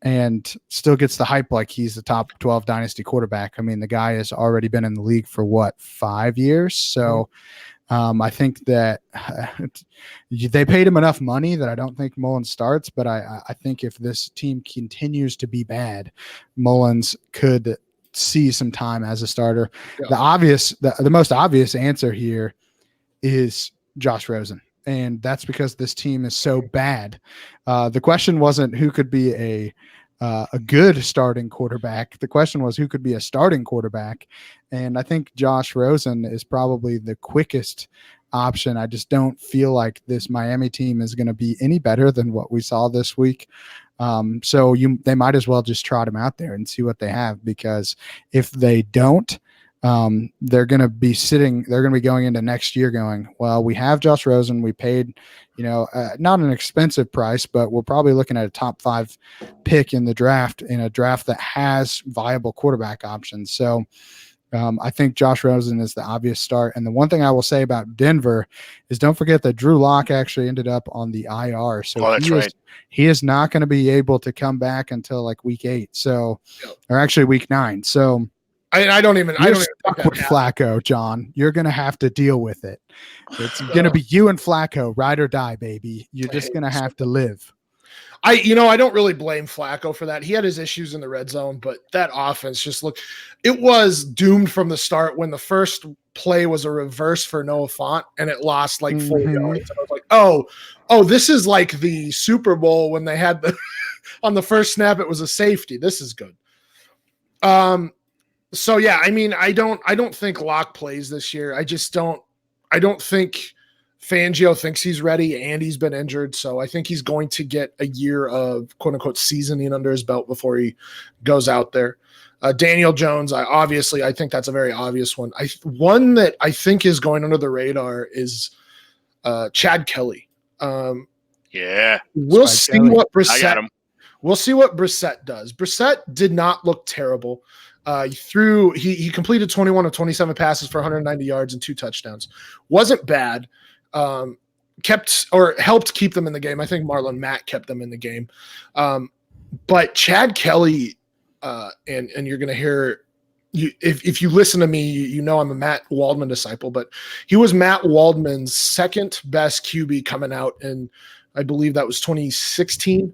and still gets the hype like he's the top 12 dynasty quarterback. I mean, the guy has already been in the league for 5 years. So I think that they paid him enough money that I don't think Mullins starts, but I think if this team continues to be bad, Mullins could see some time as a starter. Yeah. The most obvious answer here is Josh Rosen. And that's because this team is so bad. The question wasn't who could be a good starting quarterback. The question was who could be a starting quarterback. And I think Josh Rosen is probably the quickest option. I just don't feel like this Miami team is going to be any better than what we saw this week. So they might as well just trot him out there and see what they have, because if they don't, they're going to be going into next year going, well, we have Josh Rosen. We paid, not an expensive price, but we're probably looking at a top 5 pick in the draft, in a draft that has viable quarterback options. So I think Josh Rosen is the obvious start. And the one thing I will say about Denver is don't forget that Drew Lock actually ended up on the IR. So he is not going to be able to come back until like week 8. So, or actually week 9. So I don't even stuck with Flacco, John. You're going to have to deal with it. It's going to be you and Flacco, ride or die, baby. You're just going to have to live. I don't really blame Flacco for that. He had his issues in the red zone, but that offense it was doomed from the start when the first play was a reverse for Noah Fant and it lost like 4 yards. And I was like, oh, this is like the Super Bowl when they had on the first snap, it was a safety. This is good. So yeah, I mean, I don't think Locke plays this year. I don't think Fangio thinks he's ready, and he's been injured. So I think he's going to get a year of quote unquote seasoning under his belt before he goes out there. Daniel Jones, I think that's a very obvious one. One that I think is going under the radar is Chad Kelly. We'll see what Brissett. We'll see what Brissett does. Brissett did not look terrible. He completed 21 of 27 passes for 190 yards and 2 touchdowns. Wasn't bad. Helped keep them in the game. I think Marlon Mack kept them in the game. But Chad Kelly, and you're going to hear, if you listen to me, I'm a Matt Waldman disciple, but he was Matt Waldman's second best QB coming out, and I believe that was 2016.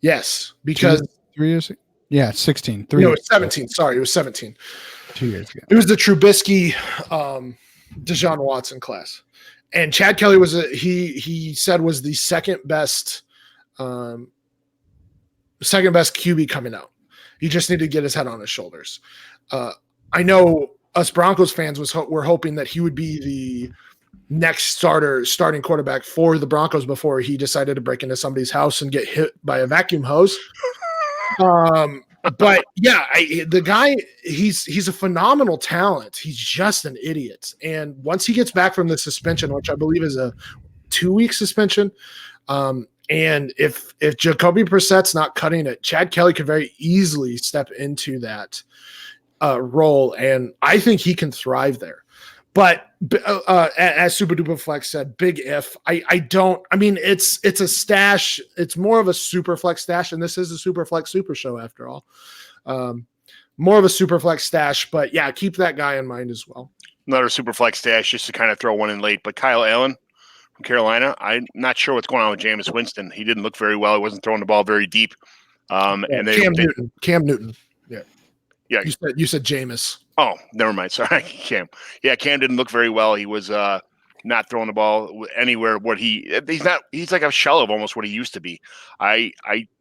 Yes, because 3 years ago. Yeah, 16. It was 17. Sorry, it was 17. 2 years ago. It was the Trubisky, Deshaun Watson class, and Chad Kelly was he said was the second best QB coming out. He just needed to get his head on his shoulders. I know us Broncos fans were hoping that he would be the next starting quarterback for the Broncos before he decided to break into somebody's house and get hit by a vacuum hose. But yeah, the guy, he's a phenomenal talent. He's just an idiot. And once he gets back from the suspension, which I believe is a 2-week suspension, and if Jacoby Brissett's not cutting it, Chad Kelly could very easily step into that role, and I think he can thrive there. But as Super Duper Flex said, big if. It's a stash. It's more of a super flex stash, and this is a super flex super show after all. More of a super flex stash, but yeah, keep that guy in mind as well. Another super flex stash, just to kind of throw one in late. But Kyle Allen from Carolina, I'm not sure what's going on with Jameis Winston. He didn't look very well. He wasn't throwing the ball very deep. Cam Newton. Yeah. You said Jameis. Oh, never mind. Sorry, Cam. Yeah, Cam didn't look very well. He was not throwing the ball anywhere. He's like a shell of almost what he used to be. I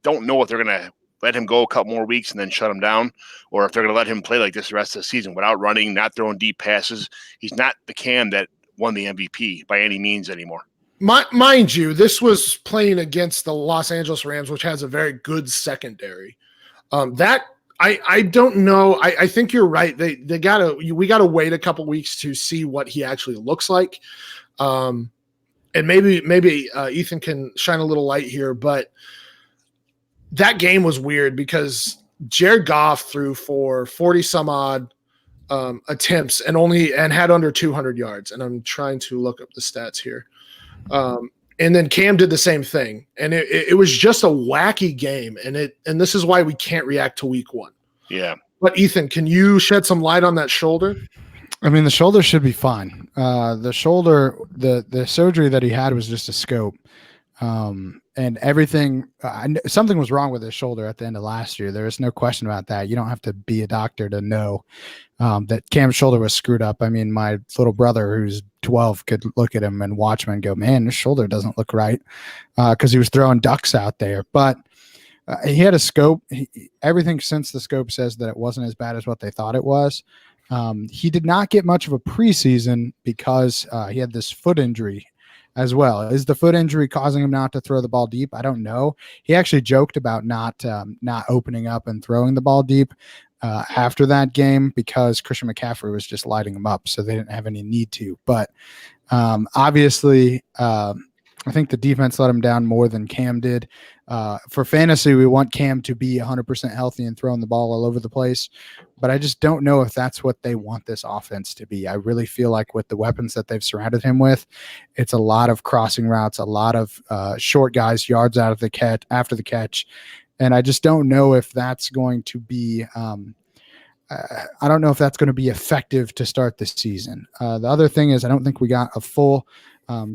don't know if they're going to let him go a couple more weeks and then shut him down, or if they're going to let him play like this the rest of the season without running, not throwing deep passes. He's not the Cam that won the MVP by any means anymore. Mind you, this was playing against the Los Angeles Rams, which has a very good secondary. I don't know. I think you're right. We gotta wait a couple weeks to see what he actually looks like. And maybe Ethan can shine a little light here, but that game was weird because Jared Goff threw for 40 some odd attempts and had under 200 yards. And I'm trying to look up the stats here. And then Cam did the same thing. And it was just a wacky game. And this is why we can't react to week one. Yeah. But Ethan, can you shed some light on that shoulder? I mean, the shoulder should be fine. The shoulder, the surgery that he had was just a scope. And everything, something was wrong with his shoulder at the end of last year. There is no question about that. You don't have to be a doctor to know that Cam's shoulder was screwed up. I mean, my little brother, who's 12, could look at him and watch him and go, man, his shoulder doesn't look right, because he was throwing ducks out there. But he had a scope. Everything since the scope says that it wasn't as bad as what they thought it was. He did not get much of a preseason because he had this foot injury as well. Is the foot injury causing him not to throw the ball deep? I don't know. He actually joked about not opening up and throwing the ball deep after that game because Christian McCaffrey was just lighting him up, so they didn't have any need to. But obviously, I think the defense let him down more than Cam did. For fantasy, we want Cam to be 100% healthy and throwing the ball all over the place. But I just don't know if that's what they want this offense to be. I really feel like with the weapons that they've surrounded him with, it's a lot of crossing routes, a lot of short guys, yards out of the catch, after the catch. And I just don't know if that's going to be I don't know if that's going to be effective to start this season. The other thing is I don't think we got a full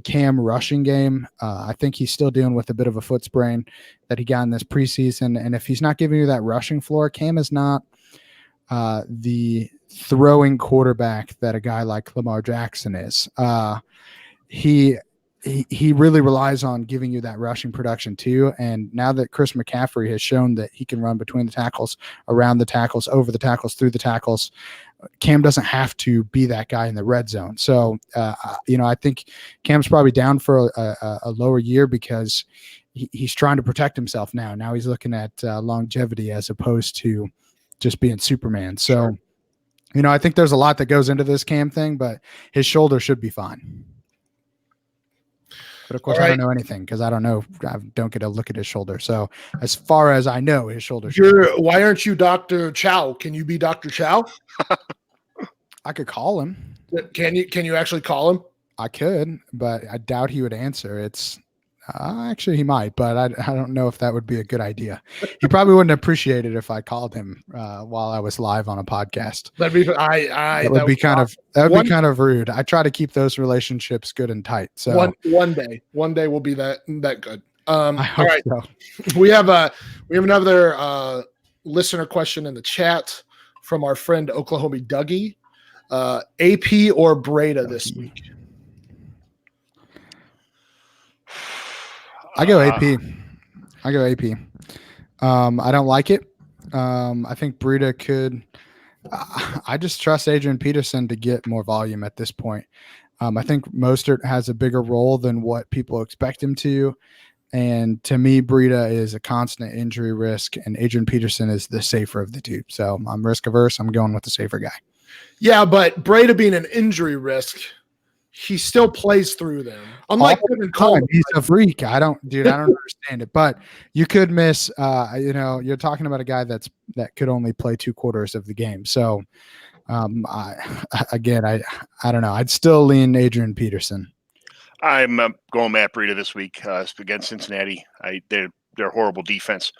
Cam rushing game. I think he's still dealing with a bit of a foot sprain that he got in this preseason. And if he's not giving you that rushing floor, Cam is not the throwing quarterback that a guy like Lamar Jackson is. He really relies on giving you that rushing production too. And now that Chris McCaffrey has shown that he can run between the tackles, around the tackles, over the tackles, through the tackles, Cam doesn't have to be that guy in the red zone. So, I think Cam's probably down for a lower year because he's trying to protect himself now. Now he's looking at longevity as opposed to just being Superman. So, I think there's a lot that goes into this Cam thing, but his shoulder should be fine. But of course, I don't know anything because I don't get a look at his shoulder. So as far as I know, his shoulder. Why aren't you Dr. Chow? Can you be Dr. Chow? I could call him. Can you actually call him? I could, but I doubt he would answer. It's actually he might, but I don't know if that would be a good idea. He probably wouldn't appreciate it if I called him while I was live on a podcast. That would be kind of rude. I try to keep those relationships good and tight. So one day will be that good. I hope all right. So. We have another listener question in the chat from our friend Oklahoma Dougie. AP or Breda this week? I go AP. I don't like it. I think Breida could. I just trust Adrian Peterson to get more volume at this point. I think Mostert has a bigger role than what people expect him to. And to me, Breida is a constant injury risk, and Adrian Peterson is the safer of the two. So I'm risk averse. I'm going with the safer guy. Yeah, but Breida being an injury risk, he still plays through them. Unlike Kevin Coleman, he's a freak. I don't understand it. But you could miss. You're talking about a guy that could only play 2 quarters of the game. So, I don't know. I'd still lean Adrian Peterson. I'm going Matt Breida this week against Cincinnati. They're a horrible defense.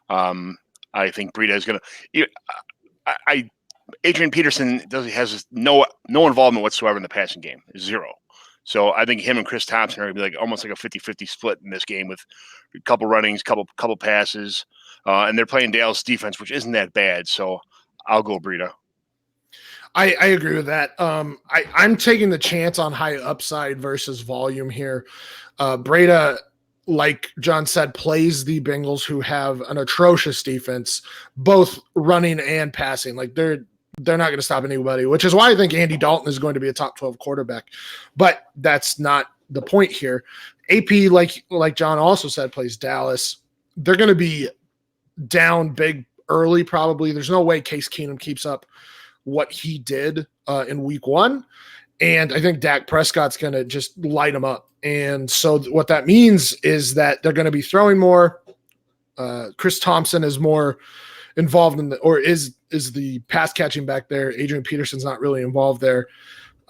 I think Breida is going to. Adrian Peterson has no involvement whatsoever in the passing game, 0. So I think him and Chris Thompson are going to be like almost like a 50-50 split in this game with a couple runnings, couple passes, and they're playing Dallas defense, which isn't that bad. So I'll go Breida. I agree with that. I'm taking the chance on high upside versus volume here. Breida, like John said, plays the Bengals, who have an atrocious defense, both running and passing. Like they're not going to stop anybody, which is why I think Andy Dalton is going to be a top 12 quarterback. But that's not the point here. AP, like John also said, plays Dallas. They're going to be down big early probably. There's no way Case Keenum keeps up what he did in week 1. And I think Dak Prescott's going to just light him up. And so what that means is that they're going to be throwing more. Chris Thompson is more involved in is the pass catching back there. Adrian Peterson's not really involved there.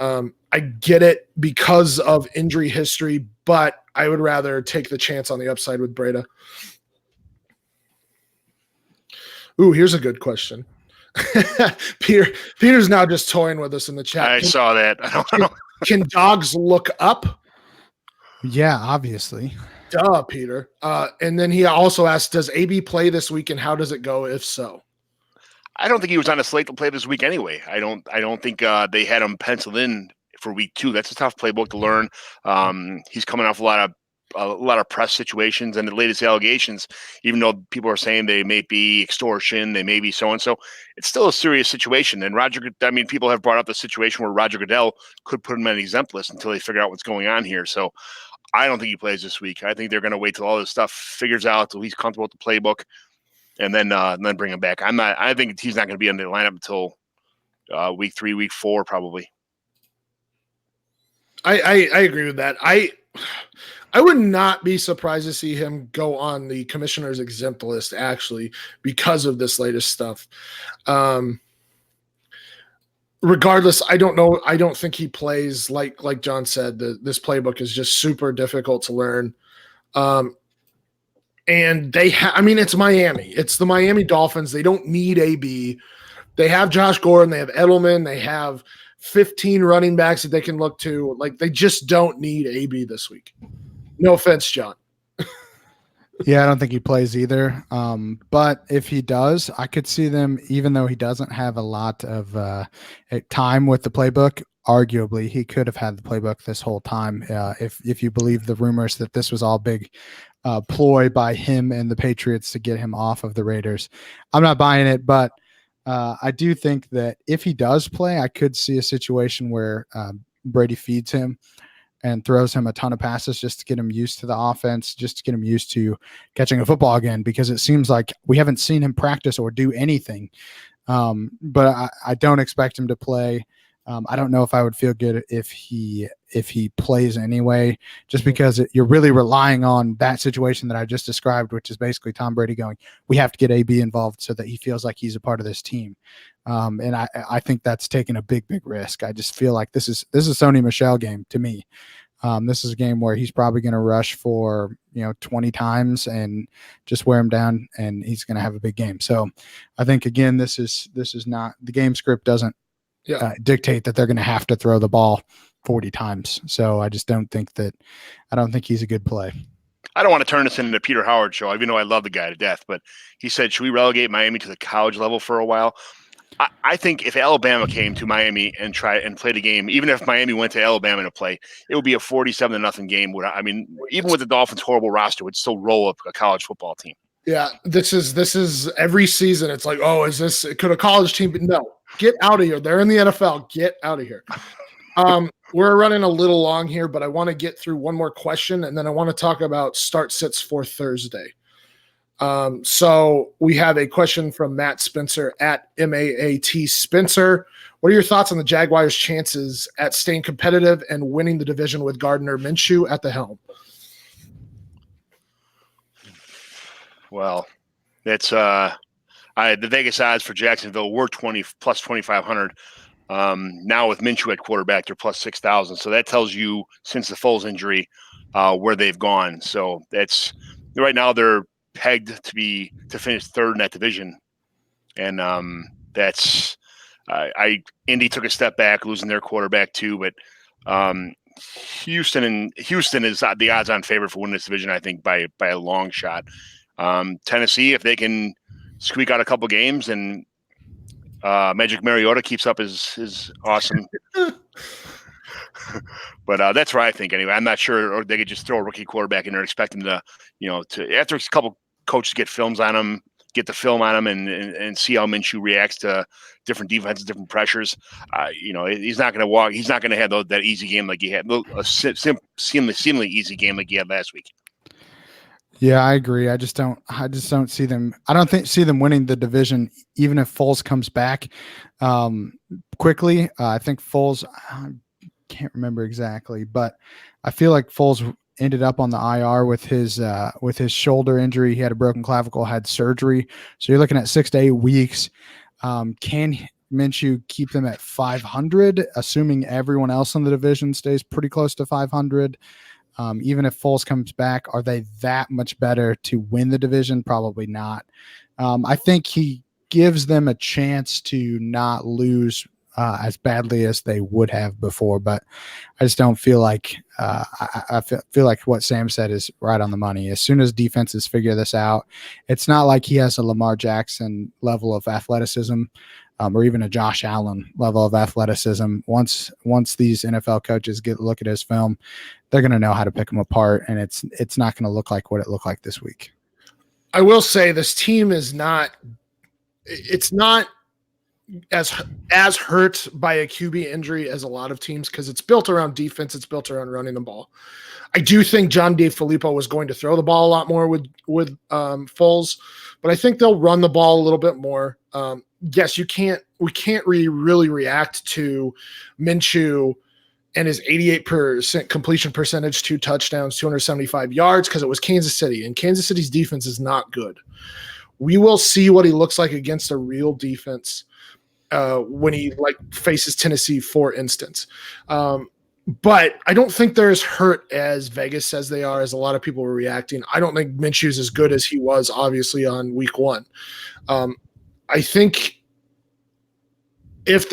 I get it because of injury history, but I would rather take the chance on the upside with Breda. Ooh, here's a good question. Peter's now just toying with us in the chat. I saw that. Can dogs look up? Yeah, obviously. Duh, Peter. And then he also asked, does AB play this week and how does it go if so? I don't think he was on a slate to play this week anyway. I don't think they had him penciled in for week 2. That's a tough playbook to learn. He's coming off a lot of press situations, and the latest allegations, even though people are saying they may be extortion, they may be so and so, it's still a serious situation. And people have brought up the situation where Roger Goodell could put him on an exempt list until they figure out what's going on here. So I don't think he plays this week. I think they're going to wait till all this stuff figures out, till he's comfortable with the playbook, and then bring him back. I think he's not going to be in the lineup until week 3, week 4, probably. I agree with that. I would not be surprised to see him go on the commissioner's exempt list, actually, because of this latest stuff. Regardless, I don't know. I don't think he plays. Like John said, this playbook is just super difficult to learn. And it's Miami. It's the Miami Dolphins. They don't need AB. They have Josh Gordon. They have Edelman. They have 15 running backs that they can look to. Like, they just don't need AB this week. No offense, John. Yeah, I don't think he plays either. But if he does, I could see them, even though he doesn't have a lot of time with the playbook, arguably he could have had the playbook this whole time. If you believe the rumors that this was all big ploy by him and the Patriots to get him off of the Raiders. I'm not buying it, but I do think that if he does play, I could see a situation where Brady feeds him and throws him a ton of passes just to get him used to the offense, just to get him used to catching a football again, because it seems like we haven't seen him practice or do anything. But I don't expect him to play. I don't know if I would feel good if he plays anyway, just because you're really relying on that situation that I just described, which is basically Tom Brady going, we have to get AB involved so that he feels like he's a part of this team. And I think that's taking a big risk. I just feel like this is a Sony Michel game to me. This is a game where he's probably going to rush for 20 times and just wear him down, and he's going to have a big game. So I think, again, this is not, the game script doesn't dictate that they're going to have to throw the ball 40 times. So I just don't think he's a good play. I don't want to turn this into a Peter Howard show, even though I love the guy to death, but he said, should we relegate Miami to the college level for a while? I think if Alabama came to Miami and played a game, even if Miami went to Alabama to play, it would be a 47-0 game. Even with the Dolphins' horrible roster, would still roll up a college football team. Yeah, this is every season. It's like, could a college team? But no, get out of here. They're in the NFL. Get out of here. We're running a little long here, but I want to get through one more question, and then I want to talk about start sits for Thursday. So we have a question from Matt Spencer at MAAT Spencer. What are your thoughts on the Jaguars' chances at staying competitive and winning the division with Gardner Minshew at the helm? Well, it's the Vegas odds for Jacksonville were 20 plus 2,500. Now with Minshew at quarterback, they're plus 6,000. So that tells you, since the Foles injury, where they've gone. So that's right now they're pegged to finish third in that division, and that's Indy took a step back, losing their quarterback too, but Houston is the odds-on favorite for winning this division, I think, by a long shot. Tennessee, if they can squeak out a couple games and Magic Mariota keeps up his awesome. But that's where I think, anyway. I'm not sure, or they could just throw a rookie quarterback in there, expect him to after a couple coaches get films on him, get the film on him, and see how Minshew reacts to different defenses, different pressures. He's not going to walk. He's not going to have that easy game like he had, a seemingly easy game like he had last week. Yeah, I agree. I just don't see them. I don't see them winning the division, even if Foles comes back quickly. I think Foles. I can't remember exactly, but I feel like Foles ended up on the IR with his shoulder injury. He had a broken clavicle, had surgery. So you're looking at 6 to 8 weeks. Minshew keep them at 500, assuming everyone else in the division stays pretty close to 500. Even if Foles comes back, are they that much better to win the division? Probably not. I think he gives them a chance to not lose as badly as they would have before, but I just don't feel like I feel like what Sam said is right on the money. As soon as defenses figure this out, it's not like he has a Lamar Jackson level of athleticism or even a Josh Allen level of athleticism. Once these NFL coaches get a look at his film, they're going to know how to pick him apart, and it's not going to look like what it looked like this week. I will say this team is not – it's not as hurt by a QB injury as a lot of teams because it's built around defense. It's built around running the ball. I do think John DeFilippo was going to throw the ball a lot more with Foles, but I think they'll run the ball a little bit more. Yes, we can't really react to Minshew and his 88% completion percentage, 2 touchdowns, 275 yards, because it was Kansas City, and Kansas City's defense is not good. We will see what he looks like against a real defense when he faces Tennessee, for instance. But I don't think they're as hurt as Vegas says they are, as a lot of people were reacting. I don't think Minshew's as good as he was, obviously, on week 1. I think if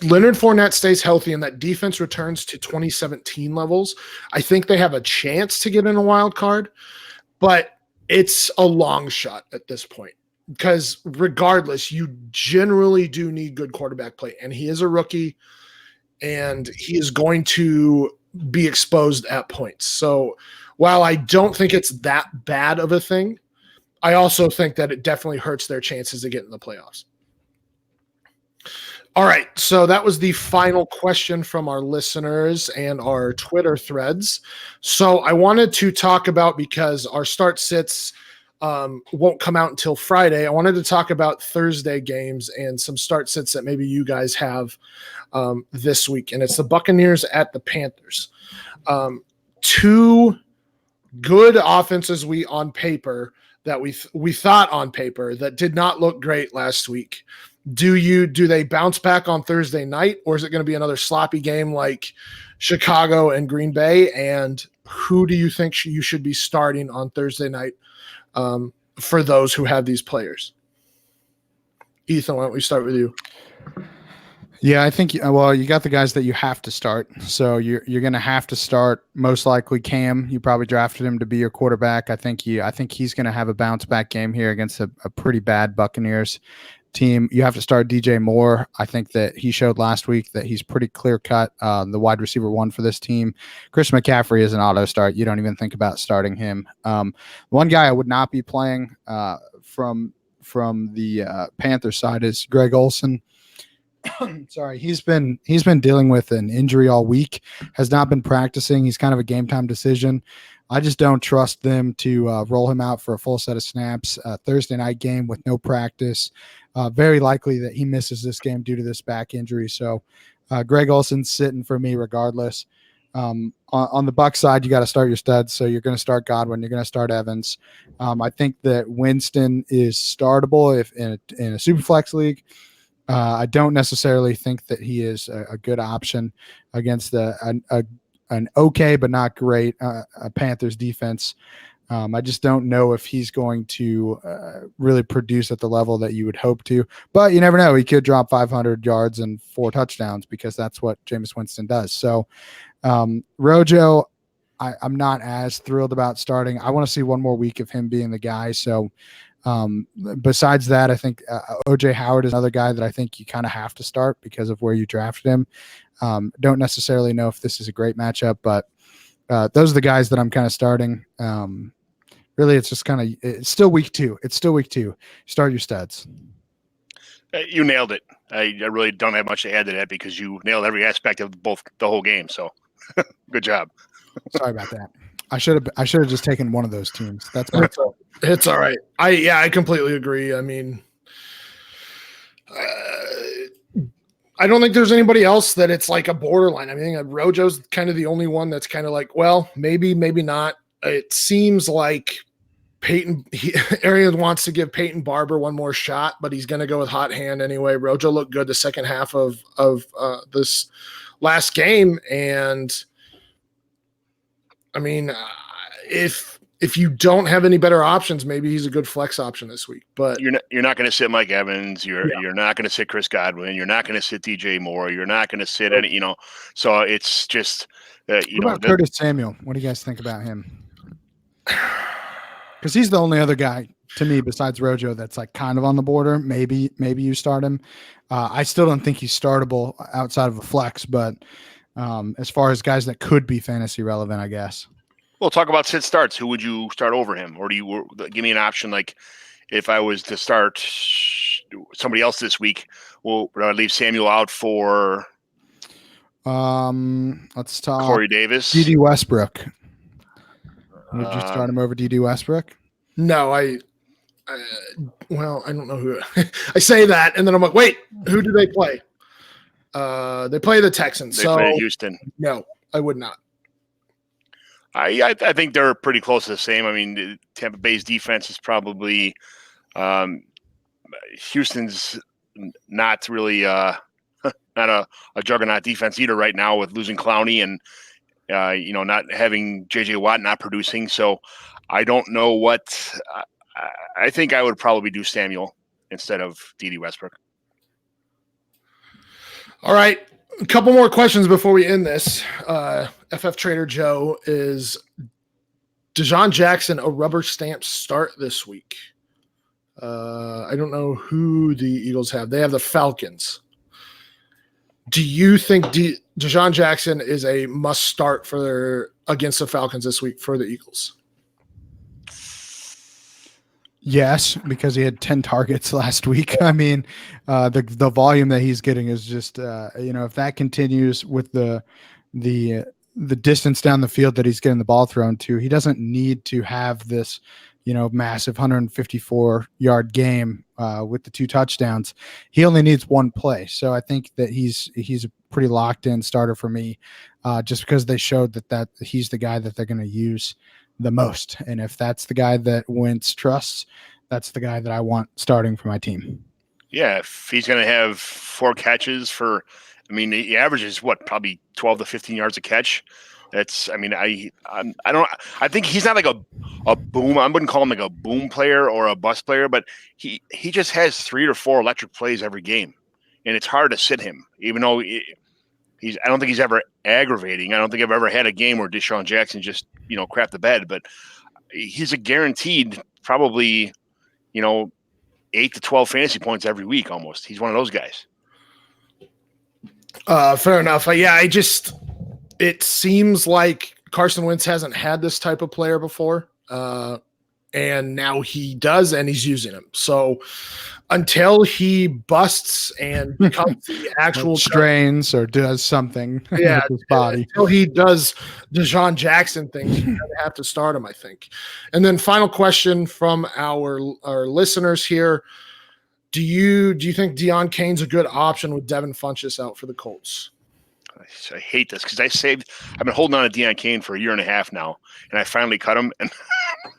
Leonard Fournette stays healthy and that defense returns to 2017 levels, I think they have a chance to get in a wild card, but it's a long shot at this point because regardless, you generally do need good quarterback play, and he is a rookie and he is going to be exposed at points. So while I don't think it's that bad of a thing, I also think that it definitely hurts their chances to get in the playoffs. All right, so that was the final question from our listeners and our Twitter threads. So I wanted to talk about, because our start sits won't come out until Friday, I wanted to talk about Thursday games and some start sits that maybe you guys have this week. And it's the Buccaneers at the Panthers. 2 good offenses on paper that we thought on paper that did not look great last week. Do they bounce back on Thursday night, or is it going to be another sloppy game like Chicago and Green Bay? And who do you think you should be starting on Thursday night for those who have these players? Ethan, why don't we start with you? Yeah, I think, well, you got the guys that you have to start. So you're going to have to start most likely Cam. You probably drafted him to be your quarterback. I think he's going to have a bounce back game here against a pretty bad Buccaneers team. You have to start DJ Moore. I think that he showed last week that he's pretty clear cut, the wide receiver 1 for this team. Chris McCaffrey is an auto start. You don't even think about starting him. One guy I would not be playing from the Panthers side is Greg Olsen. Sorry, he's been dealing with an injury all week, has not been practicing. He's kind of a game time decision. I just don't trust them to roll him out for a full set of snaps. Thursday night game with no practice. Very likely that he misses this game due to this back injury. So Greg Olsen's sitting for me regardless. On the Bucs side, you got to start your studs. So you're going to start Godwin. You're going to start Evans. I think that Winston is startable if in a SuperFlex league. I don't necessarily think that he is a good option against an okay but not great Panthers defense. I just don't know if he's going to really produce at the level that you would hope to. But you never know. He could drop 500 yards and 4 touchdowns because that's what Jameis Winston does. So Rojo, I'm not as thrilled about starting. I want to see one more week of him being the guy. So besides that, I think OJ Howard is another guy that I think you kind of have to start because of where you drafted him. Don't necessarily know if this is a great matchup, but those are the guys that I'm kind of starting. Really, it's just it's still week 2. It's still week 2. Start your studs. You nailed it. I really don't have much to add to that because you nailed every aspect of the whole game. So good job. Sorry about that. I should have just taken one of those teams. That's my fault. It's all right. I completely agree. I mean, I don't think there's anybody else that it's like a borderline. I mean, Rojo's kind of the only one that's kind of like, well, maybe not. It seems like Arian wants to give Peyton Barber one more shot, but he's going to go with hot hand anyway. Rojo looked good the second half of this last game, and I mean, if you don't have any better options, maybe he's a good flex option this week. But you're not going to sit Mike Evans. You're not going to sit Chris Godwin. You're not going to sit DJ Moore. You're not going to sit any. So it's just what about Curtis Samuel? What do you guys think about him? Because he's the only other guy to me besides Rojo that's like kind of on the border. Maybe you start him. I still don't think he's startable outside of a flex, but as far as guys that could be fantasy relevant, I guess. We'll talk about sit starts. Who would you start over him? Or do you give me an option? Like if I was to start somebody else this week, would I leave Samuel out for let's talk Corey Davis? D.D. Westbrook. Would you start him over D.D. Westbrook? No, well, I don't know who. I say that, and then I'm like, wait, who do they play? They play the Texans. They play Houston. No, I would not. I think they're pretty close to the same. I mean, Tampa Bay's defense is probably Houston's not really not a juggernaut defense either right now with losing Clowney and not having J.J. Watt not producing. So I don't know what I think I would probably do Samuel instead of D.D. Westbrook. All right. A couple more questions before we end this. FF Trader Joe, is DeSean Jackson a rubber stamp start this week? I don't know who the Eagles have. They have the Falcons. Do you think DeSean Jackson is a must start against the Falcons this week for the Eagles? Yes, because he had 10 targets last week. I mean, the volume that he's getting is just if that continues with the distance down the field that he's getting the ball thrown to, he doesn't need to have this massive 154-yard game with the 2 touchdowns. He only needs one play. So I think that he's a pretty locked in starter for me, just because they showed that he's the guy that they're going to use the most. And if that's the guy that Wentz trusts, that's the guy that I want starting for my team. Yeah, if he's going to have 4 catches he averages probably 12 to 15 yards a catch. That's, I think he's not like a boom. I wouldn't call him like a boom player or a bust player, but he just has 3 or 4 electric plays every game, and it's hard to sit him, even though I don't think he's ever aggravating. I don't think I've ever had a game where DeSean Jackson just, crap the bed, but he's a guaranteed probably, 8 to 12 fantasy points every week almost. He's one of those guys. Fair enough. It seems like Carson Wentz hasn't had this type of player before. And now he does, and he's using him. So until he busts and becomes the actual strains or does something with his body, until he does DeSean Jackson things, you're going to have to start him, I think. And then final question from our listeners here. Do you think Deion Kane's a good option with Devin Funchess out for the Colts? I hate this because I've been holding on to Deion Kane for a year and a half now, and I finally cut him, and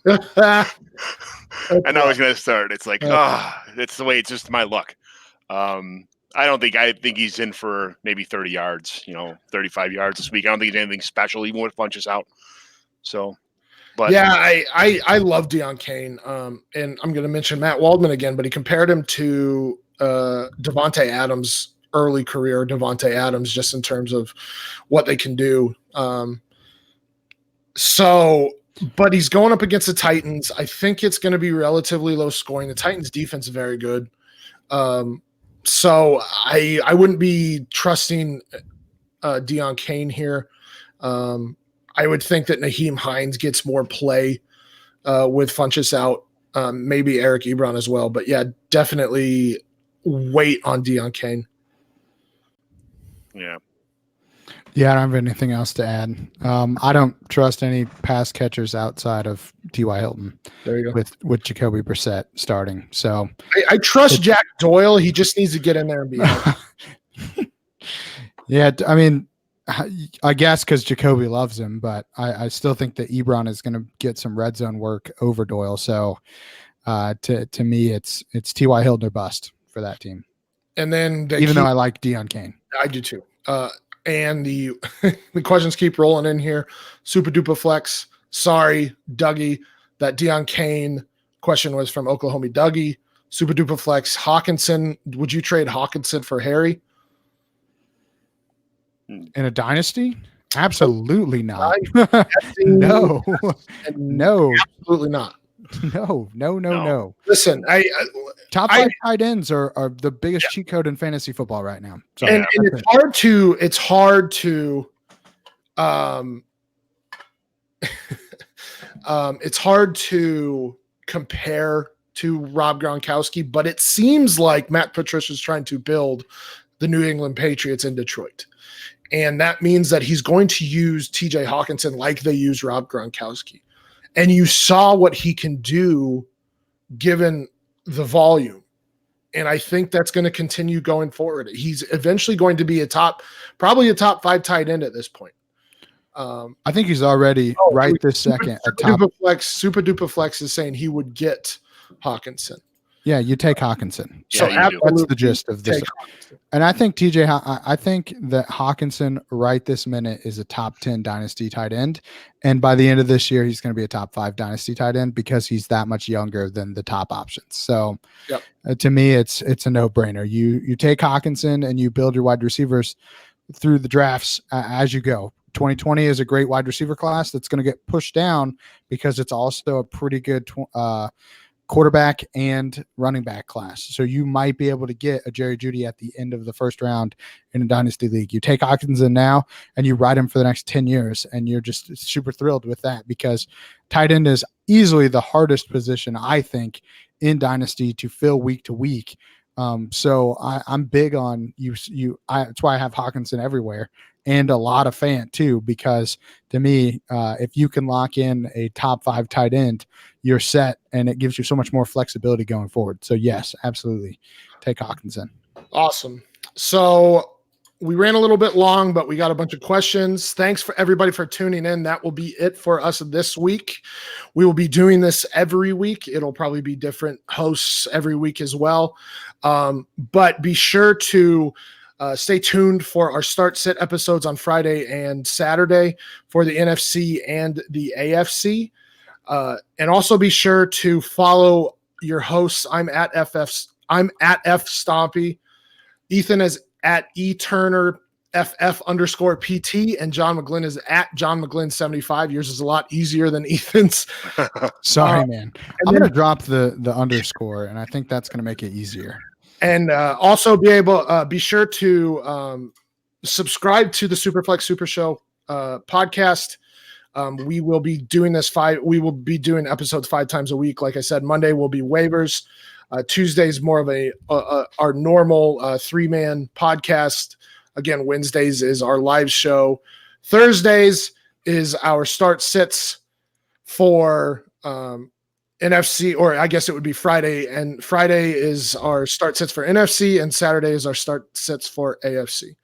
and now he's going to start. It's like, it's the way. It's just my luck. I think he's in for maybe 30 yards, 35 yards this week. I don't think he's anything special, even with Funchess out. So, but yeah, I love Deion Kane, and I'm going to mention Matt Waldman again, but he compared him to Devontae Adams. Early career Devontae Adams, just in terms of what they can do. But he's going up against the Titans. I think it's going to be relatively low scoring. The Titans defense is very good. So I wouldn't be trusting Deion Kane here. I would think that Naheem Hines gets more play with Funchess out, maybe Eric Ebron as well. But yeah, definitely wait on Deion Kane. Yeah. Yeah, I don't have anything else to add. I don't trust any pass catchers outside of T.Y. Hilton. There you go. With Jacoby Brissett starting. So I trust Jack Doyle. He just needs to get in there and be out. Yeah, I mean, I guess because Jacoby loves him, but I still think that Ebron is going to get some red zone work over Doyle. So to me, it's T.Y. Hilton or bust for that team. And then even though I like Deion Kane. I do too. And the the questions keep rolling in here. Super duper flex. Sorry, Dougie. That Deion Kane question was from Oklahoma Dougie. Super duper flex. Hawkinson. Would you trade Hawkinson for Harry? In a dynasty? Absolutely not. No. No. Absolutely not. No. Listen, top 5 tight ends are the biggest cheat code in fantasy football right now. So and it's hard to it's hard to compare to Rob Gronkowski, but it seems like Matt Patricia is trying to build the New England Patriots in Detroit. And that means that he's going to use TJ Hawkinson like they use Rob Gronkowski. And you saw what he can do given the volume. And I think that's going to continue going forward. He's eventually going to be probably a top 5 tight end at this point. I think he's already this second. Super duper flex is saying he would get Hawkinson. Yeah, you take Hawkinson. So that's the gist of this. And I think I think that Hawkinson right this minute is a top 10 dynasty tight end. And by the end of this year, he's going to be a top 5 dynasty tight end because he's that much younger than the top options. So to me, it's a no-brainer. You take Hawkinson and you build your wide receivers through the drafts as you go. 2020 is a great wide receiver class that's going to get pushed down because it's also a pretty good quarterback and running back class. So you might be able to get a Jerry Jeudy at the end of the first round in a dynasty league. You take Hawkinson now and you ride him for the next 10 years. And you're just super thrilled with that because tight end is easily the hardest position, I think, in dynasty to fill week to week. So I'm big on that's why I have Hawkinson everywhere and a lot of Fant too, because to me, if you can lock in a top 5 tight end, you're set and it gives you so much more flexibility going forward. So yes, absolutely. Take Hawkinson. Awesome. So we ran a little bit long, but we got a bunch of questions. Thanks for everybody for tuning in. That will be it for us this week. We will be doing this every week. It'll probably be different hosts every week as well. But be sure to stay tuned for our start sit episodes on Friday and Saturday for the NFC and the AFC. And also be sure to follow your hosts. I'm at F Stompy. Ethan is at eTurner FF_PT, and John McGlynn is at John McGlynn 75. Yours is a lot easier than Ethan's. Sorry, man. I'm going to drop the underscore, and I think that's going to make it easier. And also be sure to subscribe to the SuperFlex Super Show podcast. We will be doing episodes 5 times a week. Like I said, Monday will be waivers. Tuesday's more of our normal 3-man podcast. Again, Wednesdays is our live show. Thursdays is our start sits for NFC, or I guess it would be Friday. And Friday is our start sits for NFC, and Saturday is our start sits for AFC.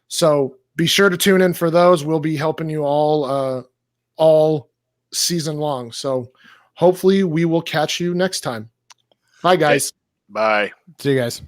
So be sure to tune in for those. We'll be helping you all season long. So hopefully we will catch you next time. Bye, guys. Bye. See you guys.